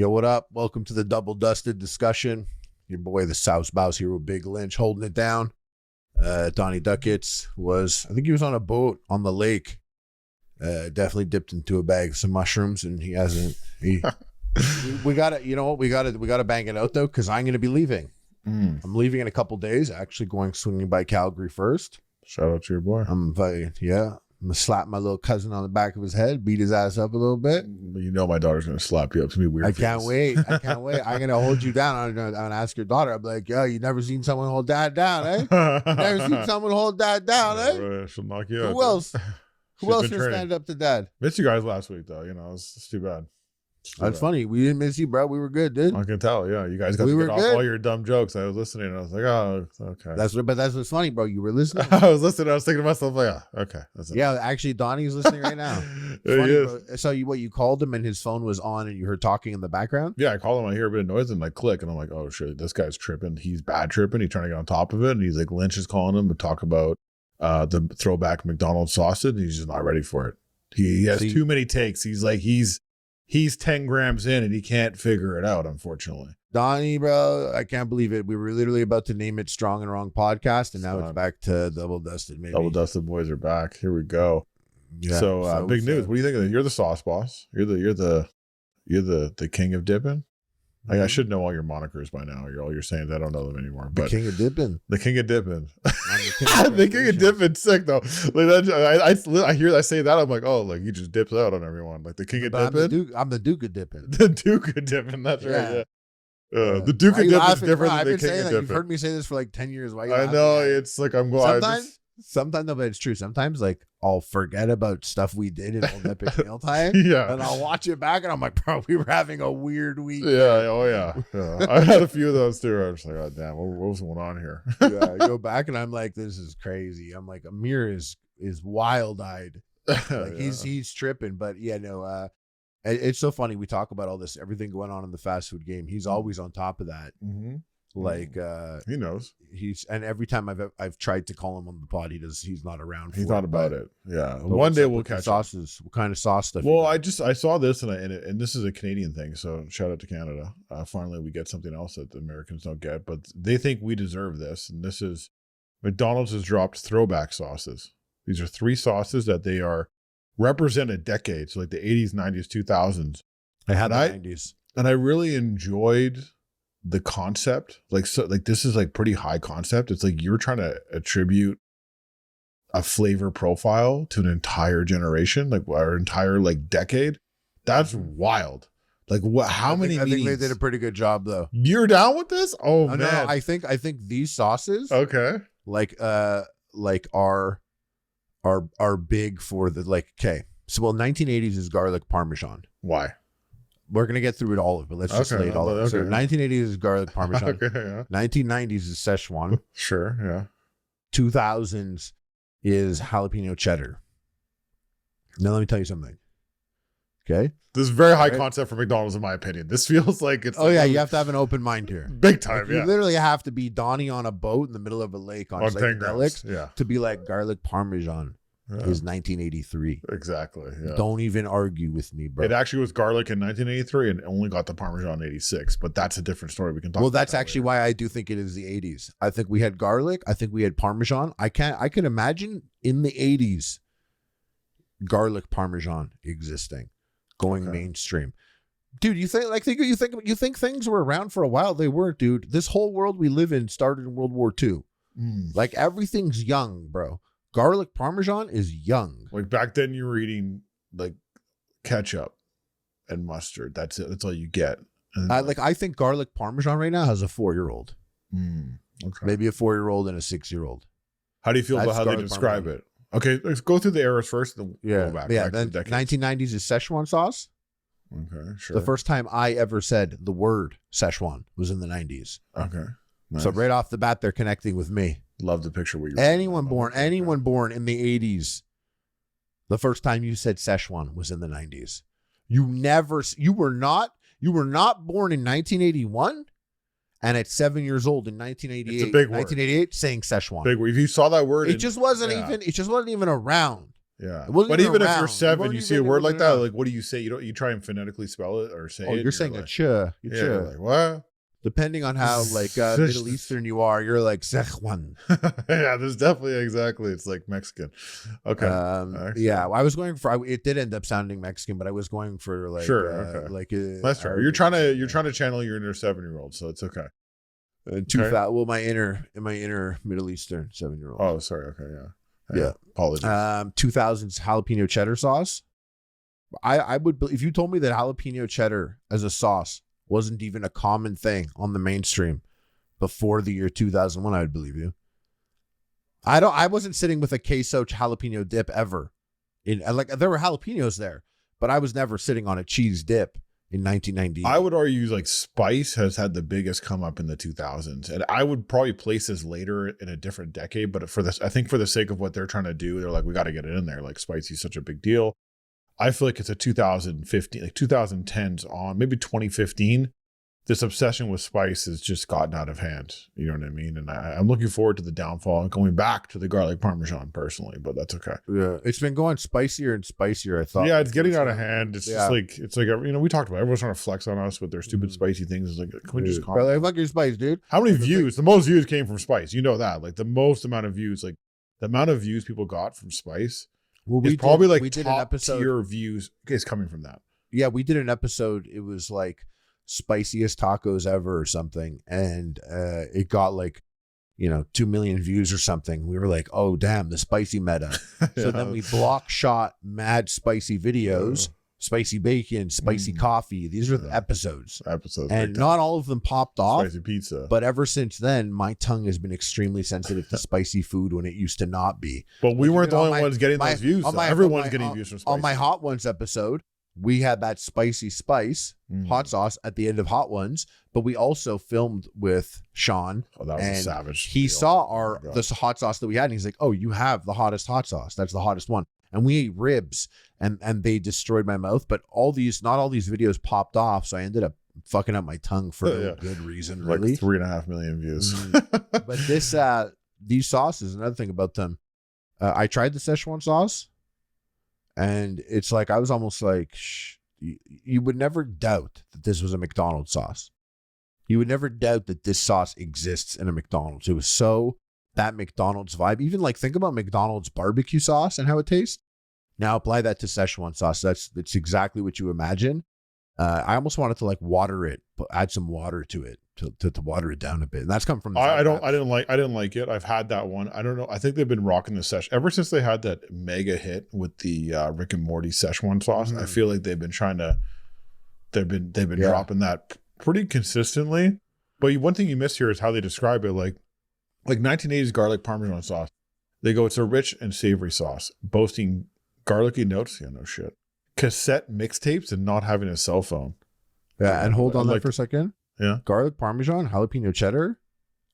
Yo, what up? Welcome to the Double Dusted Discussion. Your boy, the South Bouse here with Big Lynch, holding it down. Donnie Duckets I think he was on a boat on the lake. Definitely dipped into a bag of some mushrooms, and he hasn't. We gotta, you know what? We gotta bang it out though, because I'm gonna be leaving. I'm leaving in a couple days. Actually, swinging by Calgary first. Shout out to your boy. I'm gonna slap my little cousin on the back of his head, beat his ass up a little bit. You know my daughter's gonna slap you up. It's gonna be weird. I can't wait. I'm gonna hold you down. I'm gonna ask your daughter. I'm like, yo, you never seen someone hold dad down, eh? You never seen someone hold dad down, eh? Right. She'll knock you out. Who else? Who else can stand up to dad? Missed you guys last week though. You know, it's too bad. That's funny. We didn't miss you, bro. We were good, dude. I can tell. Yeah, you guys got to get off all your dumb jokes. I was listening. And I was like, oh, okay. That's what's funny, bro. You were listening. I was listening. I was thinking to myself, like, yeah, okay. That's it. Yeah, actually, Donnie's listening right now. Funny, bro. So you called him and his phone was on and you heard talking in the background? Yeah, I called him. I hear a bit of noise and I click and I'm like, oh shit, this guy's tripping. He's bad tripping. He's trying to get on top of it. And he's like, Lynch is calling him to talk about the throwback McDonald's sausage. And he's just not ready for it. He has too many takes. He's like, he's 10 grams in and he can't figure it out, unfortunately. Donnie, bro, I can't believe it. We were literally about to name it Strong and Wrong Podcast, and now it's back to Double Dusted, maybe. Double Dusted boys are back. Here we go. Yeah. So big news. What do you think of it? You're the sauce boss. You're the king of dipping. I should know all your monikers by now. All you're saying, I don't know them anymore. But the king of dipping. The king of dipping. The king of dipping. Sick though. Like that, I hear that say that. I'm like, oh, like he just dips out on everyone. Like the king of dipping. I'm the Duke of dipping. The Duke of dipping. That's right. Yeah. The Duke of dipping is different than the king of dipping. You've heard me say this for like 10 years. Why? I know. It's like I'm going. Sometimes, no, but it's true. Sometimes, like, I'll forget about stuff we did in Old Epic Meal Time. Yeah. And I'll watch it back and I'm like, bro, we were having a weird week. Yeah. Oh, yeah. I had a few of those too. I was like, oh, damn, what was going on here? Yeah. I go back and I'm like, this is crazy. I'm like, Amir is wild eyed. Like, he's tripping. But yeah, no, it's so funny. We talk about all this, everything going on in the fast food game. He's always on top of that. Mm-hmm. Like he knows. And every time I've tried to call him on the pod, he's not around. He thought about it. Yeah. One day we'll catch sauces. What kind of sauce stuff? Well, I saw this and this is a Canadian thing. So shout out to Canada. Finally, we get something else that the Americans don't get, but they think we deserve this. And this is McDonald's has dropped throwback sauces. These are 3 sauces that they are represented decades, like the 80s, 90s, 2000s. I had the 90s, and I really enjoyed the concept. Like, so like this is like pretty high concept. It's like you're trying to attribute a flavor profile to an entire generation, like our entire like decade. That's wild. Like what? How many? I think they did a pretty good job though. You're down with this? Oh man, no, I think these sauces, okay, like are big for the like. Okay, so 1980s is garlic parmesan. Why? We're going to get through it all of it, but let's just lay it all out. Okay. So 1980s is garlic parmesan. Okay, yeah. 1990s is Szechuan. Sure, yeah. 2000s is jalapeno cheddar. Now let me tell you something. Okay? This is very high concept for McDonald's in my opinion. This feels like it's... Oh yeah, you have to have an open mind here. Big time, like, you literally have to be Donnie on a boat in the middle of a lake on psychedelics to be like garlic parmesan. Is 1983. Exactly. Yeah. Don't even argue with me, bro. It actually was garlic in 1983 and only got the Parmesan in 86, but that's a different story. We can talk about that's actually why I do think it is the 80s. I think we had garlic. I think we had Parmesan. I can imagine in the 80s garlic Parmesan existing, going mainstream. Dude, you think things were around for a while? They weren't, dude. This whole world we live in started in World War II. Like everything's young, bro. Garlic Parmesan is young. Like back then you were eating like ketchup and mustard. That's it. That's all you get. I think garlic Parmesan right now has a 4-year-old. Okay. Maybe a 4-year-old and a 6-year-old. How do you feel about how they describe it? Okay, let's go through the eras first. Then go back. Yeah. Then 1990s is Szechuan sauce. Okay, sure. The first time I ever said the word Szechuan was in the 90s. Okay. Nice. So right off the bat, they're connecting with me. Love the picture where you're anyone born in the 80s. The first time you said Szechuan was in the 90s. You were not born in 1981 and at 7 years old in 1988. It's a big word. 1988 saying Szechuan. Big word. If you saw that word, it just wasn't even around. Yeah. It wasn't But even if around. you're It 7, wasn't you see a even- word it like wasn't that, around. like what do you say? You try and phonetically spell it or say it. You're saying like, a ch. You're you're like, what? Depending on how like Middle Eastern you are, you're like Sechwan. Yeah, there's definitely exactly. It's like Mexican. Okay. Yeah, I was going for. It did end up sounding Mexican, but I was going for like Sure, okay. like That's fair. You're trying to channel your inner 7-year-old, so it's okay. Well, my inner Middle Eastern 7-year-old. Oh, sorry. Okay, Yeah. Apologies. 2000s jalapeno cheddar sauce. I would, if you told me that jalapeno cheddar as a sauce wasn't even a common thing on the mainstream before the year 2001, I would believe you. I wasn't sitting with a queso jalapeno dip ever. Like there were jalapenos there, but I was never sitting on a cheese dip in 1990. I would argue like spice has had the biggest come up in the 2000s, and I would probably place this later in a different decade. But for this, I think for the sake of what they're trying to do, they're like, we got to get it in there. Like spicy is such a big deal. I feel like it's a 2015, like 2010s on, maybe 2015. This obsession with spice has just gotten out of hand. You know what I mean? And I'm looking forward to the downfall and going back to the garlic parmesan personally, but that's okay. Yeah, it's been going spicier and spicier. I thought. Yeah, it's getting out of hand. It's just like we talked about it. Everyone's trying to flex on us with their stupid spicy things. It's like, can we just calm down? Fuck your spice, dude. How many views? The most views came from spice. You know that. Like the most amount of views, like the amount of views people got from spice. Well, we did top tier views is coming from that. Yeah, we did an episode. It was like spiciest tacos ever or something, and it got like 2 million views or something. We were like, oh damn, the spicy meta. So then we block shot mad spicy videos, spicy bacon, spicy coffee. These are the episodes, and not all of them popped off. Spicy pizza. But ever since then, my tongue has been extremely sensitive to spicy food when it used to not be. But we weren't the only ones getting those views. Everyone's getting views from spicy. On my Hot Ones episode, we had that spicy spice hot sauce at the end of Hot Ones, but we also filmed with Sean. Oh, that was a savage. He saw the hot sauce that we had, and he's like, "Oh, you have the hottest hot sauce. That's the hottest one." And we ate ribs, and they destroyed my mouth. But not all these videos popped off, so I ended up fucking up my tongue for no good reason. Really, like 3.5 million views. But these sauces, another thing about them, I tried the Szechuan sauce. And it's like, I was almost like, you would never doubt that this was a McDonald's sauce. You would never doubt that this sauce exists in a McDonald's. It was so that McDonald's vibe. Even like, think about McDonald's barbecue sauce and how it tastes. Now apply that to Szechuan sauce. That's exactly what you imagine. I almost wanted to like water it, add some water to it to water it down a bit. And that's come from the I didn't like it. I've had that one. I don't know. I think they've been rocking the Szechuan ever since they had that mega hit with the Rick and Morty Szechuan sauce. I feel like they've been dropping that pretty consistently. But one thing you miss here is how they describe it, like 1980s garlic parmesan sauce. They go, it's a rich and savory sauce, boasting garlicky notes. Yeah, no shit. Cassette mixtapes and not having a cell phone. Yeah, and hold on for a second. Yeah. Garlic parmesan, jalapeno cheddar.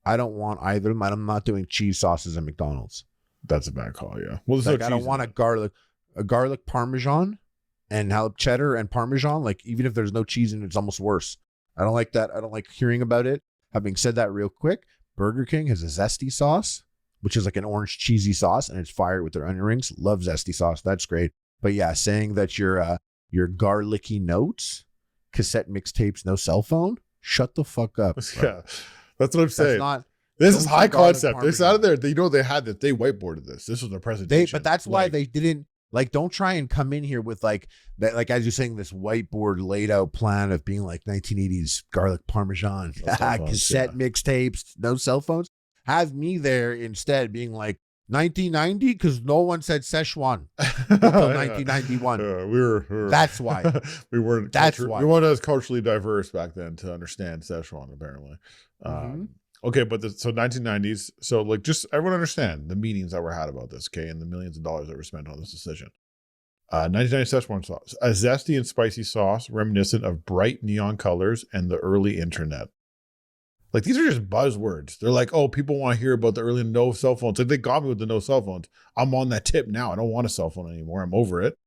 I don't want either of them. I'm not doing cheese sauces at McDonald's. That's a bad call, yeah. Well, there's I don't want a garlic parmesan and cheddar and parmesan. Like, even if there's no cheese in it, it's almost worse. I don't like that. I don't like hearing about it. Having said that real quick, Burger King has a zesty sauce, which is like an orange cheesy sauce, and it's fire with their onion rings. Love zesty sauce. That's great. But yeah, saying that your garlicky notes, cassette mixtapes, no cell phone, shut the fuck up. Yeah, that's what I'm saying. This is high concept. They sat there. They had that. They whiteboarded this. This was their presentation. But that's why they didn't don't try and come in here with like that. Like as you're saying, this whiteboard laid out plan of being like 1980s garlic parmesan, cassette mixtapes, no cell phones. Have me there instead, being like 1990 because no one said Szechuan until 1991. That's why we weren't. We weren't as culturally diverse back then to understand Szechuan. Apparently, okay. But so 1990s. So like, just everyone understand the meetings that were had about this. Okay, and the millions of dollars that were spent on this decision. 1990 Szechuan sauce, a zesty and spicy sauce reminiscent of bright neon colors and the early internet. Like, these are just buzzwords. They're like, oh, people want to hear about the early no cell phones. Like, they got me with the no cell phones. I'm on that tip now. I don't want a cell phone anymore. I'm over it.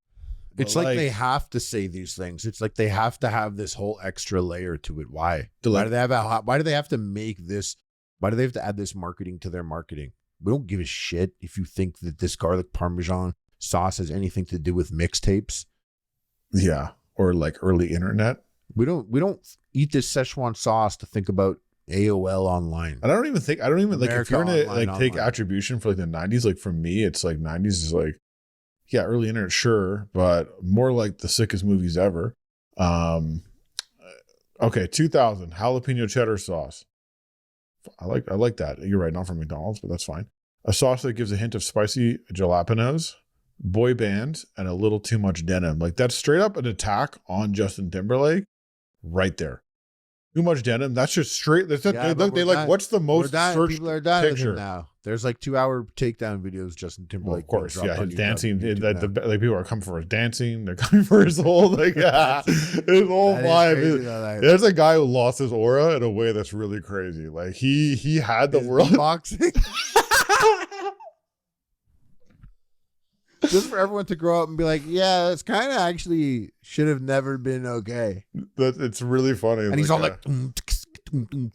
It's like they have to say these things. It's like they have to have this whole extra layer to it. Why? Why do they have to make this? Why do they have to add this marketing to their marketing? We don't give a shit if you think that this garlic parmesan sauce has anything to do with mixtapes. Yeah, or like early internet. We don't eat this Szechuan sauce to think about AOL online. And I don't even like America if you're gonna Online like take online. attribution for like the 90s, like for me, it's like 90s is like, yeah, early internet, sure, but more like the sickest movies ever. Okay, 2000 jalapeno cheddar sauce. I like that. You're right, not from McDonald's, but that's fine. A sauce that gives a hint of spicy jalapenos, boy bands, and a little too much denim. Like that's straight up an attack on Justin Timberlake, right there. Too much denim. That's just straight. That's Yeah, but they we're like. done. What's the most searched People are done with picture? him now. There's like 2-hour takedown videos. Justin Timberlake. Well, of course, dropped yeah, on his YouTube dancing. now. Like people are coming for his dancing. They're coming for his whole like his whole That is vibe. crazy, though, like- There's a guy who lost his aura in a way that's really crazy. Like he had the His world. boxing. Just for everyone to grow up and be like, yeah, it's kind of actually should have never been okay. It's really funny. And he's all like,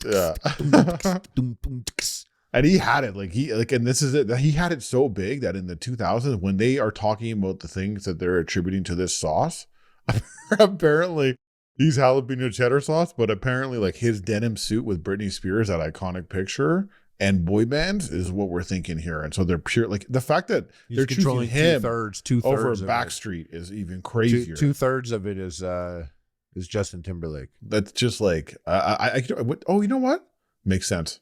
yeah. And he had it and this is it. He had it so big that in the 2000s, when they are talking about the things that they're attributing to this sauce, apparently he's jalapeno cheddar sauce, but apparently like his denim suit with Britney Spears, that iconic picture, and boy bands is what we're thinking here. And so they're pure, like the fact that he's they're choosing controlling him two-thirds over of it. Backstreet is even crazier. Two-thirds of it is Justin Timberlake. That's just like you know what makes sense.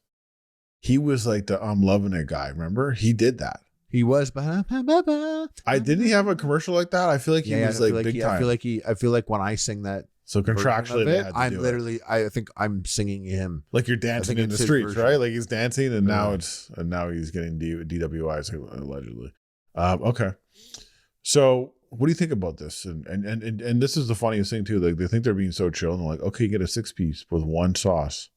He was like the I'm loving it guy. Remember, he did that. He was. Didn't he have a commercial like that? I feel like he was like big time. I feel like when I sing that, so contractually, they had to I'm do literally. it. I think I'm singing him. Like you're dancing in the it's his streets, version. right? Like he's dancing, and Yeah. now he's getting DWIs allegedly. Okay, so what do you think about this? And this is the funniest thing too. Like they think they're being so chill, and they're like, okay, you get a 6-piece with one sauce,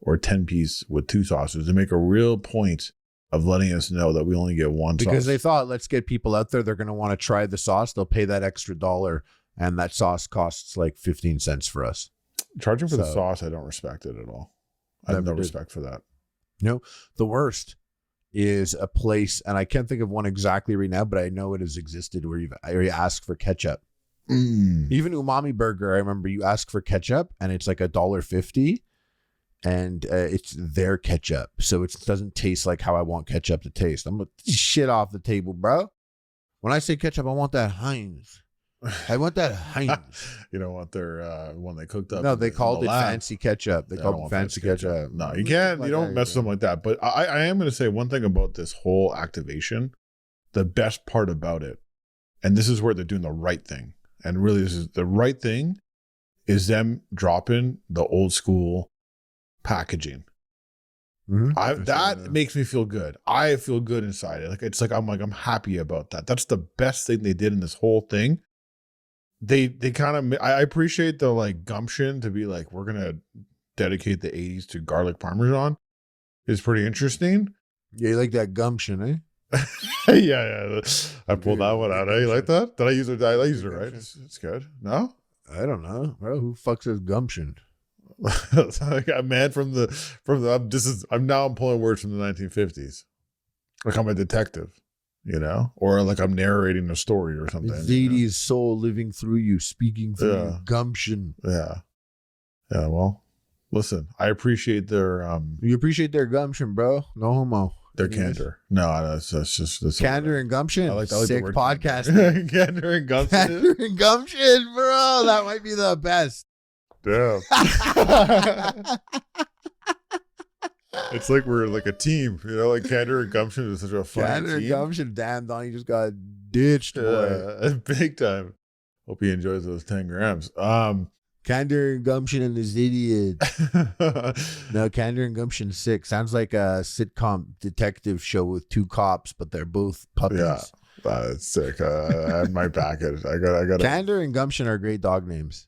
or a 10-piece with 2 sauces. They make a real point of letting us know that we only get one Because sauce. they thought, let's get people out there. They're going to want to try the sauce. They'll pay that extra $1, and that sauce costs like 15 cents for us. Charging for the So- sauce, I don't respect it at all. I have Never no did. respect for that. The worst is a place, and I can't think of one exactly right now, but I know it has existed where you ask for ketchup. Even Umami Burger, I remember you ask for ketchup, and it's like $1.50. And it's their ketchup, so it doesn't taste like how I want ketchup to taste. I'm gonna shit off the table, bro. When I say ketchup, I want that Heinz. I want that Heinz. You don't want their one they cooked up. No, in they the called it lab. fancy ketchup. They Yeah, I called don't it want fancy ketchup. No, you can't. Like You don't that, mess with them like that. But I am going to say one thing about this whole activation. The best part about it, and this is where they're doing the right thing. And really, this is the right thing, is them dropping the old school packaging. Mhm. That makes me feel good. I feel good inside it. I'm happy about that. That's the best thing they did in this whole thing. They kind of, I appreciate the like gumption to be like, we're gonna dedicate the 80s to garlic parmesan. It's pretty interesting. Yeah, you like that gumption, eh? yeah. I pulled that one out. You like that? Did I use it? I used it right. It's good. No. I don't know, bro. Who fucks his gumption? I got mad from the I'm pulling words from the 1950s. Like I'm a detective, or like I'm narrating a story or something. It's the 80s soul living through you, speaking through Yeah. your gumption. Yeah. Well, listen, I appreciate their You appreciate their gumption, bro. No homo. candor. No, that's just Candor and Gumption. I like the Sick word podcast. Candor and Gumption. Candor and Gumption, bro. That might be the best. Damn. It's like we're like a team, like Candor and Gumption is such a fun Candor and team. Gumption. Damn, Donnie just got ditched, boy. Big time. Hope he enjoys those 10 grams. Candor and Gumption and this idiot. No, Candor and Gumption 6 sounds like a sitcom detective show with 2 cops, but they're both puppies. Yeah, that's sick. I had my package. I got. Candor and Gumption are great dog names.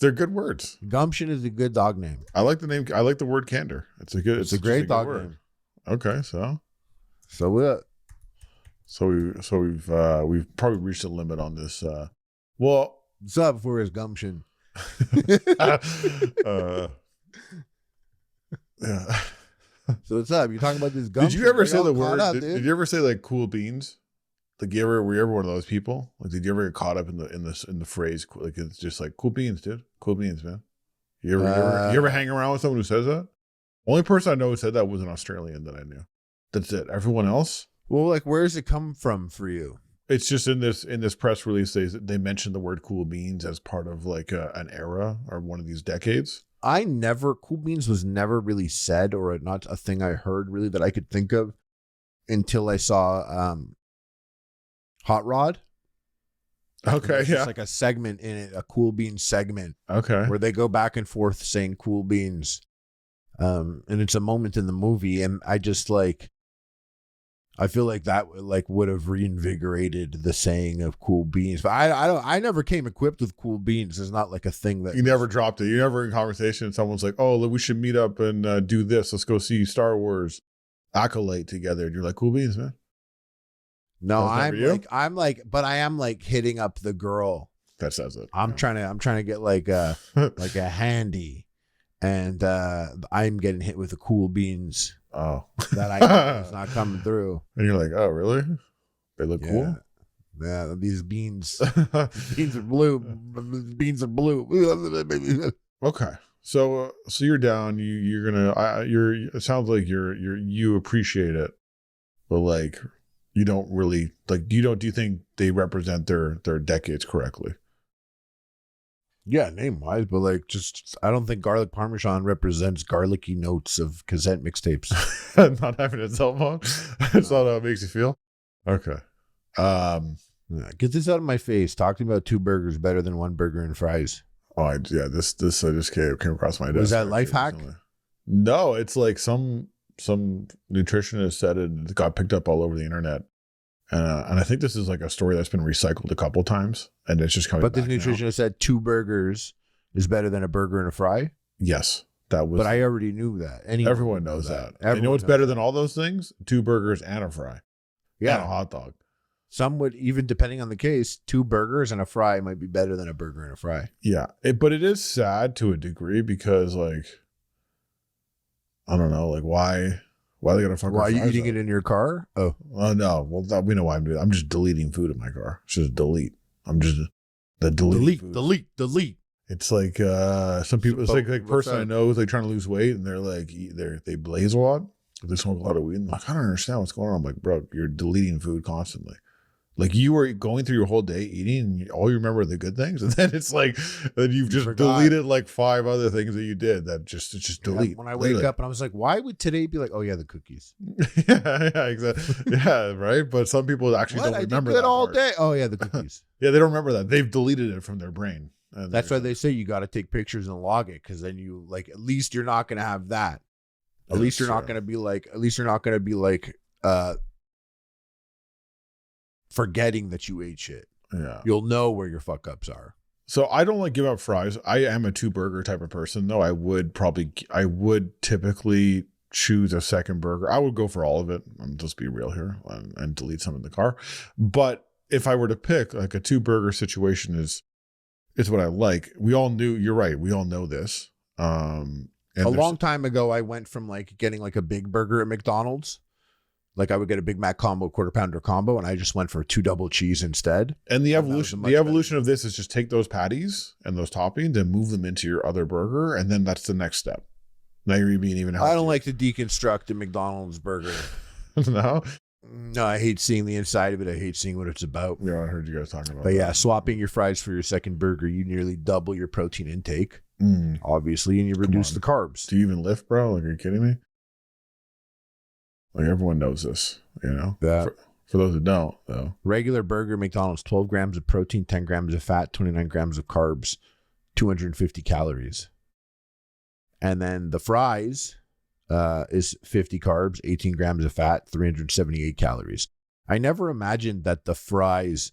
They're good words. Gumption is a good dog name. I like the name. I like the word candor. It's a It's a great good dog word. name. Okay, so we've probably reached a limit on this. Well, what's up for his gumption? Yeah. So what's up? You're talking about this gumption. Did you ever We're say all the caught word? up, Did dude. you ever say like cool beans? Like, were you ever one of those people? Like, did you ever get caught up in the phrase, like, it's just like, cool beans, dude. Cool beans, man. You ever hang around with someone who says that? Only person I know who said that was an Australian that I knew. That's it. Everyone else? Well, like, where does it come from for you? It's just in this press release, they mentioned the word cool beans as part of like an era or one of these decades. Cool beans was never really said, or not a thing I heard really that I could think of until I saw Hot Rod. Okay, It's yeah. like a segment in it, a cool beans segment. Okay. Where they go back and forth saying cool beans. And it's a moment in the movie, and I just like, I feel like that like would have reinvigorated the saying of cool beans. But I never came equipped with cool beans. It's not like a thing that You never dropped it. You never in conversation, someone's like, oh, we should meet up and do this. Let's go see Star Wars Acolyte together. And you're like, cool beans, man. No, That's I'm like, but I am like hitting up the girl. That says it. I'm trying to get like a like a handy, and I'm getting hit with the cool beans. Oh, That I know is not coming through. And you're like, oh, really? They look cool. Yeah, these beans. Beans are blue. Beans are blue. Okay, so you're down. You're gonna. It sounds like you appreciate it, but like you don't really like. Do you think they represent their decades correctly? Yeah, name wise, but like just I don't think garlic parmesan represents garlicky notes of cassette mixtapes. Not having a cell phone. That's not how it makes you feel. Okay. Yeah, get this out of my face. Talking about 2 burgers better than 1 burger and fries. Oh, yeah. This I just came across my desk. Was that life hack? Recently. No, it's like some nutritionist said it. It got picked up all over the internet. And I think this is like a story that's been recycled a couple times, and it's just coming back. But the nutritionist said 2 burgers is better than a burger and a fry. Yes, that was. But I already knew that. Everyone knows that. You know what's better than all those things? 2 burgers and a fry. Yeah, and a hot dog. Some would, even depending on the case, 2 burgers and a fry might be better than a burger and a fry. Yeah, but it is sad to a degree because, like, I don't know, like why are they gonna fuck? Why are you eating it in your car? Oh, no. Well, we know why I'm doing it. I'm just deleting food in my car. It's just delete. I'm just the delete. Delete. It's like some people. It's like person I know is like trying to lose weight, and they're like they blaze a lot. They smoke a lot of weed. And I'm like, I don't understand what's going on. I'm like, bro, you're deleting food constantly. Like you were going through your whole day eating, and all you remember are the good things, and then it's like that you've just deleted like 5 other things that you did that just delete. When I wake up and I was like, why would today be like? Oh yeah, the cookies. yeah, exactly. Yeah, right. But some people actually don't remember that all part. day. Oh yeah, the cookies. Yeah, they don't remember that. They've deleted it from their brain. And that's why they say you got to take pictures and log it, because then you like at least you're not going to have that. At least you're not going to be like. Forgetting that you ate shit. Yeah. You'll know where your fuck ups are. So I don't like give up fries. I am a 2 burger type of person though. I would typically choose a second burger. I would go for all of it. I'm just be real here and delete some in the car. But if I were to pick, like a 2 burger situation is what I like. We all knew, you're right. We all know this. And a long time ago, I went from like getting like a big burger at McDonald's. Like I would get a Big Mac combo, quarter pounder combo, and I just went for 2 double cheese instead. And the evolution of this is just take those patties and those toppings and move them into your other burger, and then that's the next step. Now you're being even healthier. I don't like to deconstruct a McDonald's burger. No? No, I hate seeing the inside of it. I hate seeing what it's about. Yeah, I heard you guys talking about But that. yeah, swapping your fries for your second burger, you nearly double your protein intake, obviously, and you reduce the carbs. Do you even lift, bro? Like, are you kidding me? Like, everyone knows this, you know? That. For those who don't, though. Regular burger, McDonald's, 12 grams of protein, 10 grams of fat, 29 grams of carbs, 250 calories. And then the fries is 50 carbs, 18 grams of fat, 378 calories. I never imagined that the fries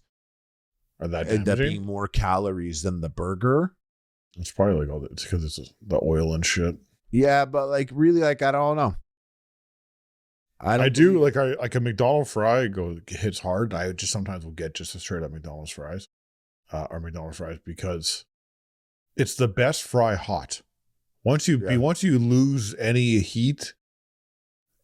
Are that end up damaging? being more calories than the burger. It's probably like it's because it's the oil and shit. Yeah, but like really, like I don't know. I do like a McDonald's fry hits hard. I just sometimes will get just a straight up McDonald's fries, or McDonald's fries because it's the best fry hot. Once you lose any heat,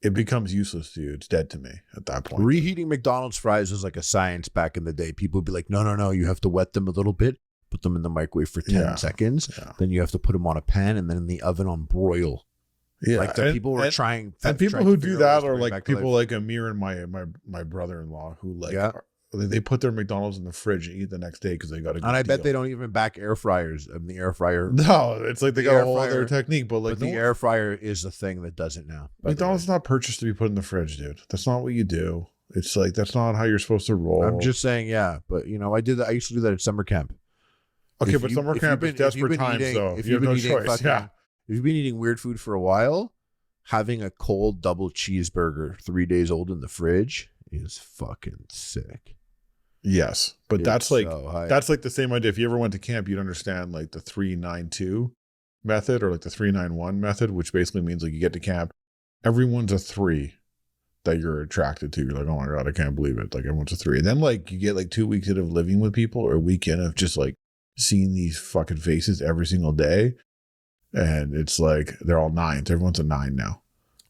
it becomes useless to you. It's dead to me at that point. Reheating McDonald's fries was like a science back in the day. People would be like, no, you have to wet them a little bit, put them in the microwave for 10 seconds. Yeah. Then you have to put them on a pan and then in the oven on broil. Yeah. Like people were trying. And people who do that are like people like Amir and my brother-in-law who like, they put their McDonald's in the fridge and eat the next day because they got a good And I deal. bet they don't even back air fryers. I mean, the air fryer. No, it's like they got a whole other technique. But the air fryer is the thing that does it now. McDonald's is not purchased to be put in the fridge, dude. That's not what you do. It's like, that's not how you're supposed to roll. I'm just saying, yeah. But, you know, I did that. I used to do that at summer camp. Okay, but summer camp is desperate times, though. If you have no choice, if you've been eating weird food for a while, having a cold double cheeseburger 3 days old in the fridge is fucking sick. Yes, but that's like the same idea. If you ever went to camp, you'd understand like the 392 method or like the 391 method, which basically means like you get to camp, everyone's a 3 that you're attracted to. You're like, oh my God, I can't believe it. Like everyone's a 3. And then like you get like 2 weeks of living with people or a weekend of just like seeing these fucking faces every single day. And it's like, they're all 9s. Everyone's a 9 now.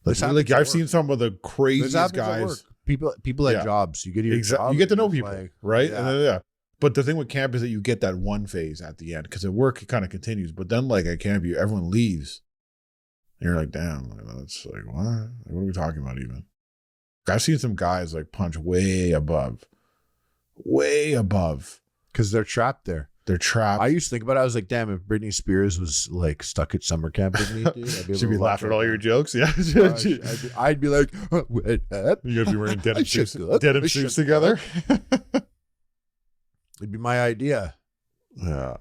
Like I've seen some of the craziest guys. People at jobs. You get your job. You get to know people, like, right? Yeah. And then, But the thing with camp is that you get that one phase at the end because at work it kind of continues. But then like at camp, everyone leaves. And you're like, damn, it's like, what? Like, what are we talking about even? I've seen some guys like punch way above. Because they're trapped there. They're trapped. I used to think about it. I was like, damn, if Britney Spears was like stuck at summer camp with me, dude, she'd be laughing at all your jokes. Yeah. I'd be like, what up? You'd be wearing denim suits together. It'd be my idea. Yeah.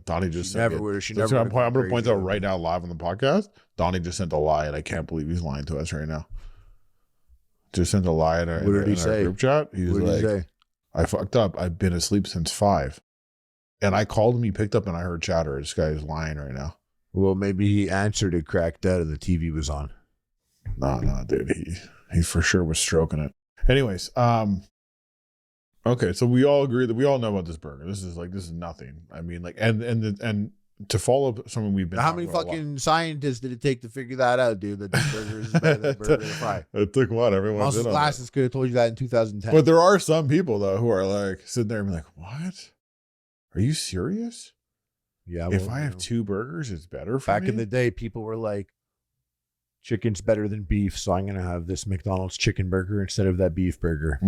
Donnie just I'm going to point out right now live on the podcast. Donnie just sent a lie, and I can't believe he's lying to us right now. Just sent a lie in our group chat. He's what did he say? I fucked up. I've been asleep since 5. And I called him, he picked up, and I heard chatter. This guy is lying right now. Well, maybe he answered it cracked out and the TV was on. No, dude. He for sure was stroking it. Anyways, okay, so we all agree that we all know about this burger. This is nothing. I mean, like, and to follow someone we've been. How many fucking scientists did it take to figure that out, dude? That this burger is better than burger and fry. It took what? Everyone's in on glasses could have told you that in 2010. But there are some people though who are like sitting there and be like, "What? Are you serious? Yeah. If I have 2 burgers, it's better for me." Back in the day, people were like, chicken's better than beef, so I'm going to have this McDonald's chicken burger instead of that beef burger.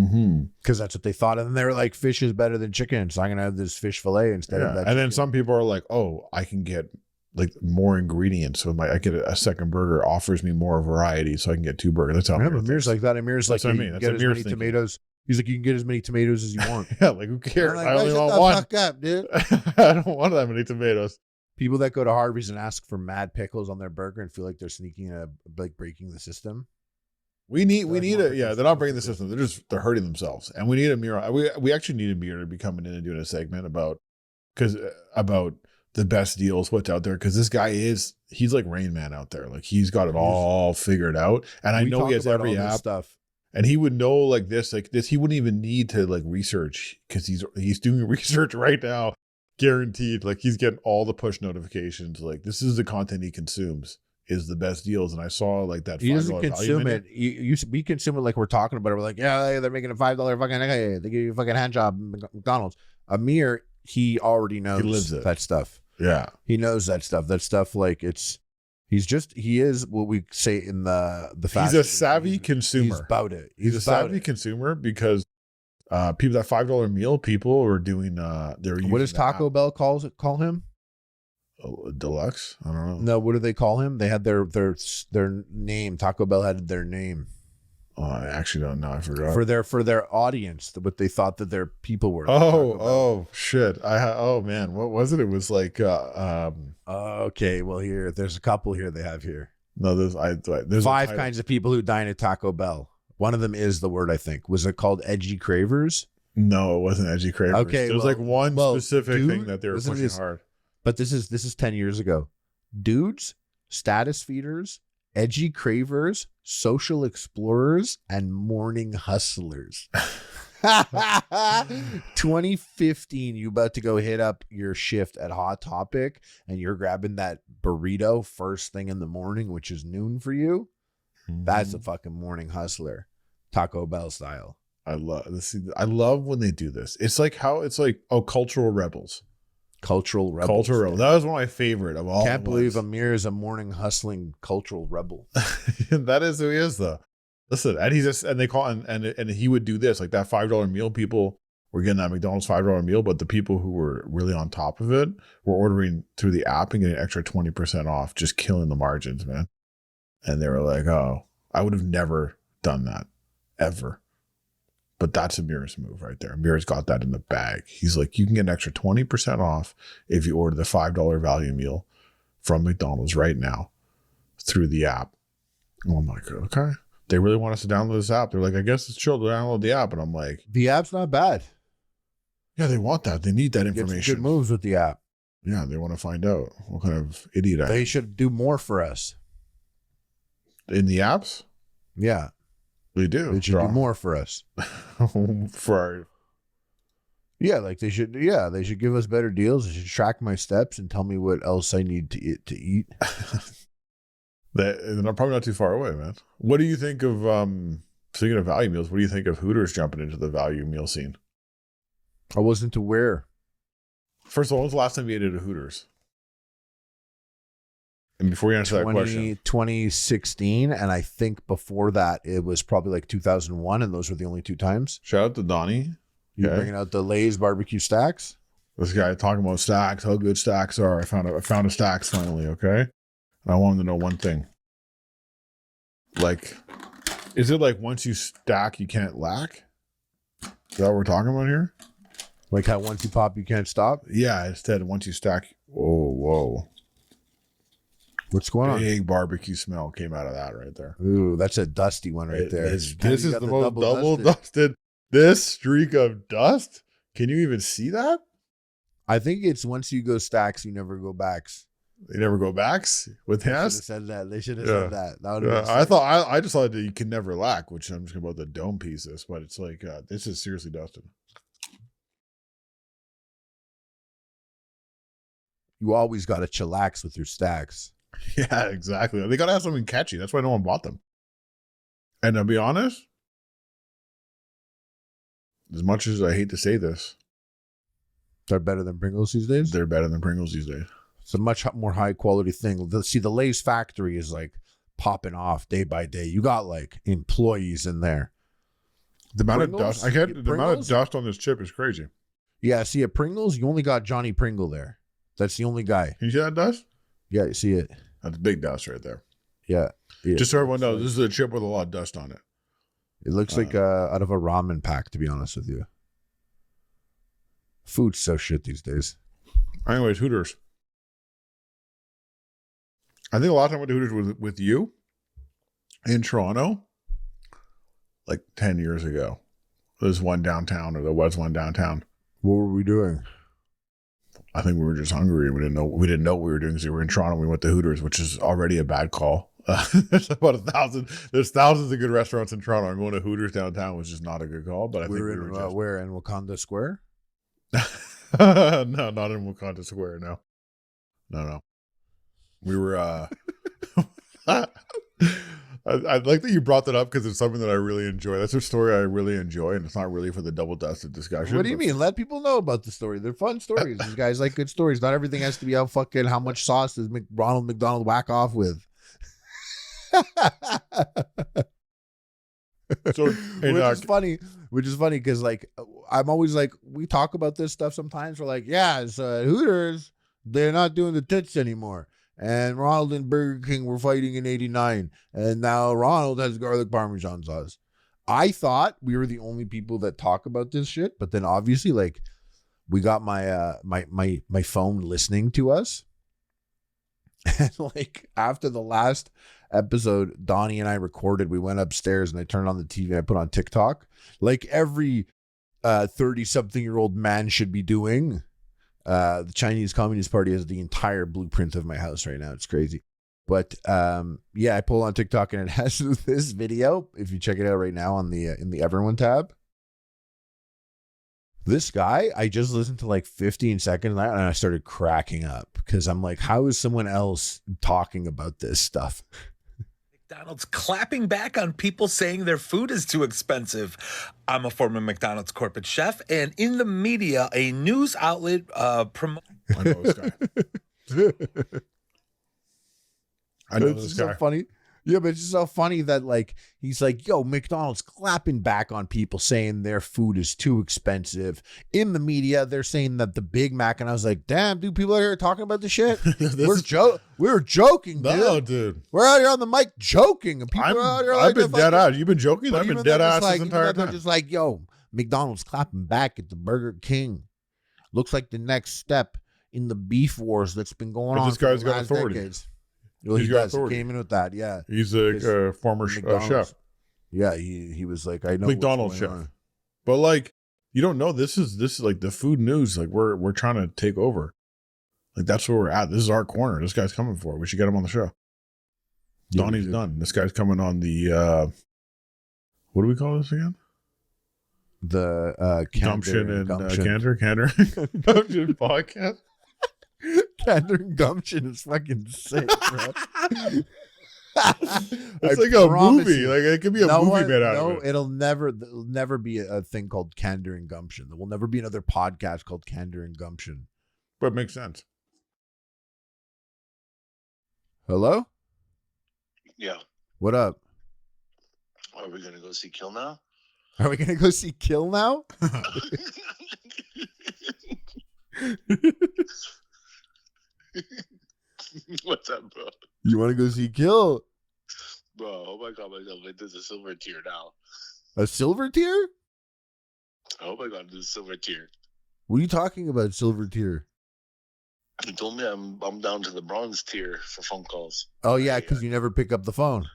Because that's what they thought. And then they were like, fish is better than chicken, so I'm going to have this fish fillet instead of that chicken. Then some people are like, oh, I can get like more ingredients. So I get a second burger offers me more variety, so I can get 2 burgers. That's how Amir's like that. Amir's like, what I mean. Get as many tomatoes. He's like, you can get as many tomatoes as you want. Yeah, like who cares? Like, I only want one. Fuck up, dude. I don't want that many tomatoes. People that go to Harvey's and ask for mad pickles on their burger and feel like they're breaking the system. We need it. Yeah, they're not breaking the system. They're hurting themselves. And we need Amir. We actually need Amir to be coming in and doing a segment about the best deals, what's out there. Because this guy he's like Rain Man out there. Like he's got it all figured out. And I know he has every app stuff. And he would know like this. He wouldn't even need to like research because he's doing research right now. Guaranteed. Like he's getting all the push notifications. Like this is the content he consumes is the best deals. And I saw like that. He doesn't consume it. We consume it like we're talking about it. We're like, yeah, they're making a $5 fucking. They give you a fucking hand job. McDonald's. Amir, he already knows. He lives it. That stuff. Yeah, he knows that stuff. That stuff. Like he is what we say in the fast. He's a savvy consumer. He's about it. He's a savvy consumer because people that $5 meal people are doing. What does Taco Bell call him? Deluxe? I don't know. No, what do they call him? They had their name. Taco Bell had their name. Oh, I actually don't know. I forgot. For their audience, what they thought that their people were. Oh shit! Oh man, what was it? It was like. Okay, well there's a couple here they have here. No, there's 5 kinds of people who dine at Taco Bell. One of them is the word, I think. Was it called edgy cravers? No, it wasn't edgy cravers. Okay, there was like one specific thing that they were pushing hard. But this is 10 years ago. Dudes, status feeders, edgy cravers, social explorers, and morning hustlers. 2015, you about to go hit up your shift at Hot Topic and you're grabbing that burrito first thing in the morning, which is noon for you. That's a fucking morning hustler, Taco Bell style. I love this. I love when they do this. It's like cultural rebels. Cultural rebels. Cultural rebels. That was one of my favorite of all. Can't believe Amir is a morning hustling cultural rebel. That is who he is, though. Listen, and they call and he would do this, like that $5 meal. People were getting that McDonald's $5 meal, but the people who were really on top of it were ordering through the app and getting an extra 20% off, just killing the margins, man. And they were like, "Oh, I would have never done that ever." But that's Amir's move right there. Amir's got that in the bag. He's like, you can get an extra 20% off if you order the $5 value meal from McDonald's right now through the app. And I'm like, okay. They really want us to download this app. They're like, I guess it's chill to download the app. And I'm like, the app's not bad. Yeah, they want that. They need that information. Good moves with the app. Yeah, they want to find out what kind of idiot I am. They should do more for us. In the apps? Yeah. They do. They should do more for us. Yeah, like they should give us better deals. They should track my steps and tell me what else I need to eat. They're probably not too far away, man. What do you think of speaking of value meals, what do you think of Hooters jumping into the value meal scene? I wasn't aware. First of all, when was the last time you ate at a Hooters? And before you answer that question, 2016, and I think before that it was probably like 2001, and those were the only two times. Shout out to Donnie. You're bringing out the Lay's barbecue stacks. This guy talking about stacks, how good stacks are. I found a stacks finally. Okay, and I wanted to know one thing. Like, is it like once you stack, you can't lack? Is that what we're talking about here? Like how once you pop, you can't stop? Yeah, instead, once you stack, whoa. What's going on? Big barbecue smell came out of that right there. Ooh, that's a dusty one right there. This is the most double dusted. This streak of dust. Can you even see that? I think it's once you go stacks, you never go backs. They never go backs with hands. They should have said that. They should have said that. That would I just thought that you can never lack, which I'm just about the dome pieces, but it's like this is seriously dusted. You always got to chillax with your stacks. Yeah, exactly. They got to have something catchy. That's why no one bought them. And to be honest, as much as I hate to say this, they're better than Pringles these days? They're better than Pringles these days. It's a much more high quality thing. The Lay's factory is like popping off day by day. You got like employees in there. The amount of dust. The amount of dust on this chip is crazy. Yeah, see at Pringles, you only got Johnny Pringle there. That's the only guy. Can you see that dust? Yeah, you see it. That's big dust right there. Yeah. Just so everyone knows, this is a chip with a lot of dust on it. It looks like out of a ramen pack, to be honest with you. Food's so shit these days. Anyways, Hooters. I think a lot of time I went to Hooters with you in Toronto, like 10 years ago. There's one downtown, or there was one downtown. What were we doing? I think we were just hungry. We didn't know what we were doing because we were in Toronto. We went to Hooters, which is already a bad call. There's about 1,000. There's thousands of good restaurants in Toronto. And going to Hooters downtown was just not a good call. But I think we were just... where in Wakanda Square? No, not in Wakanda Square. No. We were. I like that you brought that up because it's something that I really enjoy. That's a story I really enjoy, and it's not really for the double dusted discussion. What do you mean? Let people know about the story. They're fun stories. These guys like good stories. Not everything has to be how much sauce does Ronald McDonald whack off with. So, which is funny because like I'm always like, we talk about this stuff sometimes. We're like, yeah, it's Hooters. They're not doing the tits anymore. And Ronald and Burger King were fighting in '89, and now Ronald has garlic Parmesan sauce. I thought we were the only people that talk about this shit, but then obviously, like, we got my my phone listening to us, and like after the last episode, Donnie and I recorded. We went upstairs and I turned on the TV and I put on TikTok, like every 30-something-year-old man should be doing. The Chinese Communist Party has the entire blueprint of my house right now. It's crazy. But yeah, I pull on TikTok and it has this video. If you check it out right now on the in the Everyone tab. This guy, I just listened to like 15 seconds and I started cracking up because I'm like, how is someone else talking about this stuff? McDonald's clapping back on people saying their food is too expensive. I'm a former McDonald's corporate chef, and in the media, a news outlet promotes. I know this guy. I know It's this just guy. so funny. Yeah, but it's just so funny that like he's like, yo, McDonald's clapping back on people saying their food is too expensive. In the media, they're saying that the Big Mac, and I was like, damn, dude, people are here talking about this shit. We were joking, dude. No, dude. We're out here on the mic joking, and people are out here like I've been dead ass. You've been joking? But I've been even dead though ass just like, this even entire though time. just like, yo, McDonald's clapping back at the Burger King. Looks like the next step in the beef wars that's been going But on this for guy's the got last authority. decades. Well, He's he got does. He authority. came in with that, yeah. He's a former McDonald's. chef. Yeah, he was like, I know McDonald's what's chef. going on. But like, you don't know. This is like the food news. Like we're trying to take over. Like that's where we're at. This is our corner. This guy's coming for it. We should get him on the show. Yeah, Donnie's done. This guy's coming on the what do we call this again? The Gumption and Candor Gumption podcast. Candor and Gumption is fucking sick, bro. It's like a movie. Like it could be a movie made out of it. There'll never be a thing called Candor and Gumption. There will never be another podcast called Candor and Gumption. But it makes sense. Hello? Yeah. What up? Are we gonna go see Kill now? Are we gonna go see Kill now? What's up, bro? You want to go see Kill? Bro, oh my god, myself into the silver tier now. A silver tier? Oh my god, this silver tier. What are you talking about, silver tier? He told me I'm down to the bronze tier for phone calls. Oh yeah, because you never pick up the phone.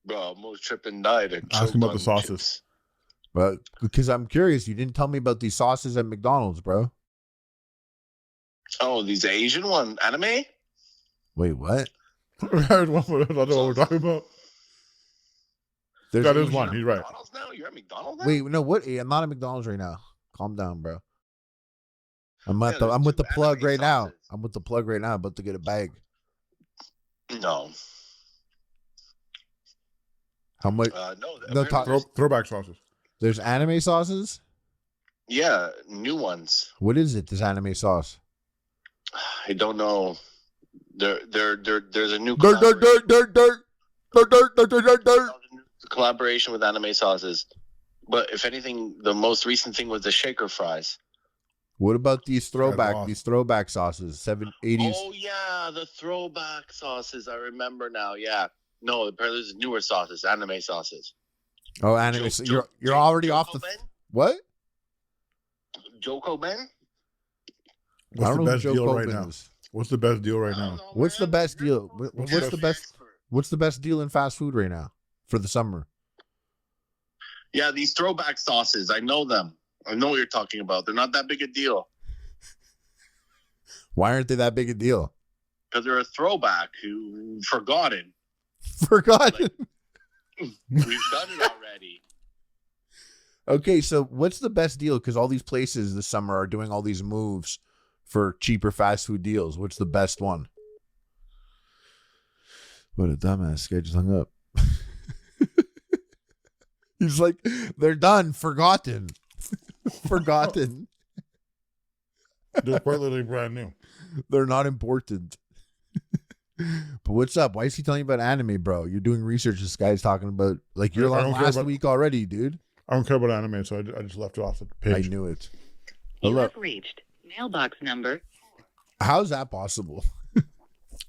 Bro, I almost tripped and died. And Ask choked him about on the sauces. chips. But because I'm curious, you didn't tell me about these sauces at McDonald's, bro. Oh, these Asian one anime? Wait, what? I don't know what we're talking about. There's That is Asian- one. He's right. McDonald's now? You're at McDonald's now? Wait, no, what? I'm not at McDonald's right now. Calm down, bro. I'm Yeah, I'm with the there's plug anime right now. sauces. I'm with the plug right now. About to get a bag. No. How much? No. No, apparently Throwback sauces. There's anime sauces. yeah, new ones. What is it? This anime sauce? I don't know. There's a new Dirt, dirt, dirt, dirt, dirt, dirt, dirt, dirt, dirt, dirt. collaboration with anime sauces. But if anything, the most recent thing was the shaker fries. What about these throwback? lost. These throwback sauces, 80s. Oh yeah, the throwback sauces. I remember now. Yeah. No, apparently there's newer sauces, anime sauces. Oh, anime. You're already off the. Ben? What? Joko Ben? I What's don't the know who best Joe deal right Coben now? is. What's the best deal right I don't now? know, What's the man. best deal? You're What's an the best? expert. What's the best deal in fast food right now for the summer? Yeah, these throwback sauces. I know them. I know what you're talking about. They're not that big a deal Why aren't they that big a deal? because they're a throwback who forgotten. Forgotten. We've done it already. Okay, so what's the best deal? Because all these places this summer are doing all these moves for cheaper fast food deals. What's the best one? What a dumbass. Guy just hung up. He's like, they're done. Forgotten. Forgotten. They're quite literally brand new. They're not important. But what's up? Why is he telling you about anime, bro? You're doing research. This guy's talking about, like, you're I on don't care last about- week already, dude. I don't care about anime, so I just left it off the page. I knew it. You Hello. have reached mailbox number. How's that possible?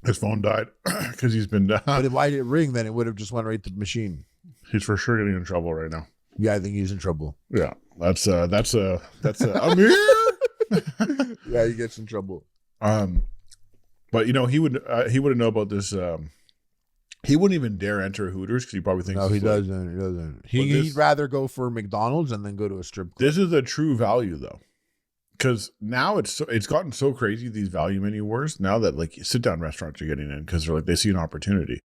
His phone died because he's been down. But why did it ring? Then it would have just went right to the machine. He's for sure getting in trouble right now. Yeah, I think he's in trouble. Yeah, that's I'm here. Yeah, he gets in trouble. But you know he wouldn't know about this. He wouldn't even dare enter Hooters because he probably thinks No, it's he like- doesn't. He doesn't. But He'd rather go for McDonald's and then go to a strip club. This is a true value though, because now it's gotten so crazy these value menu wars now that like sit down restaurants are getting in because they're like they see an opportunity,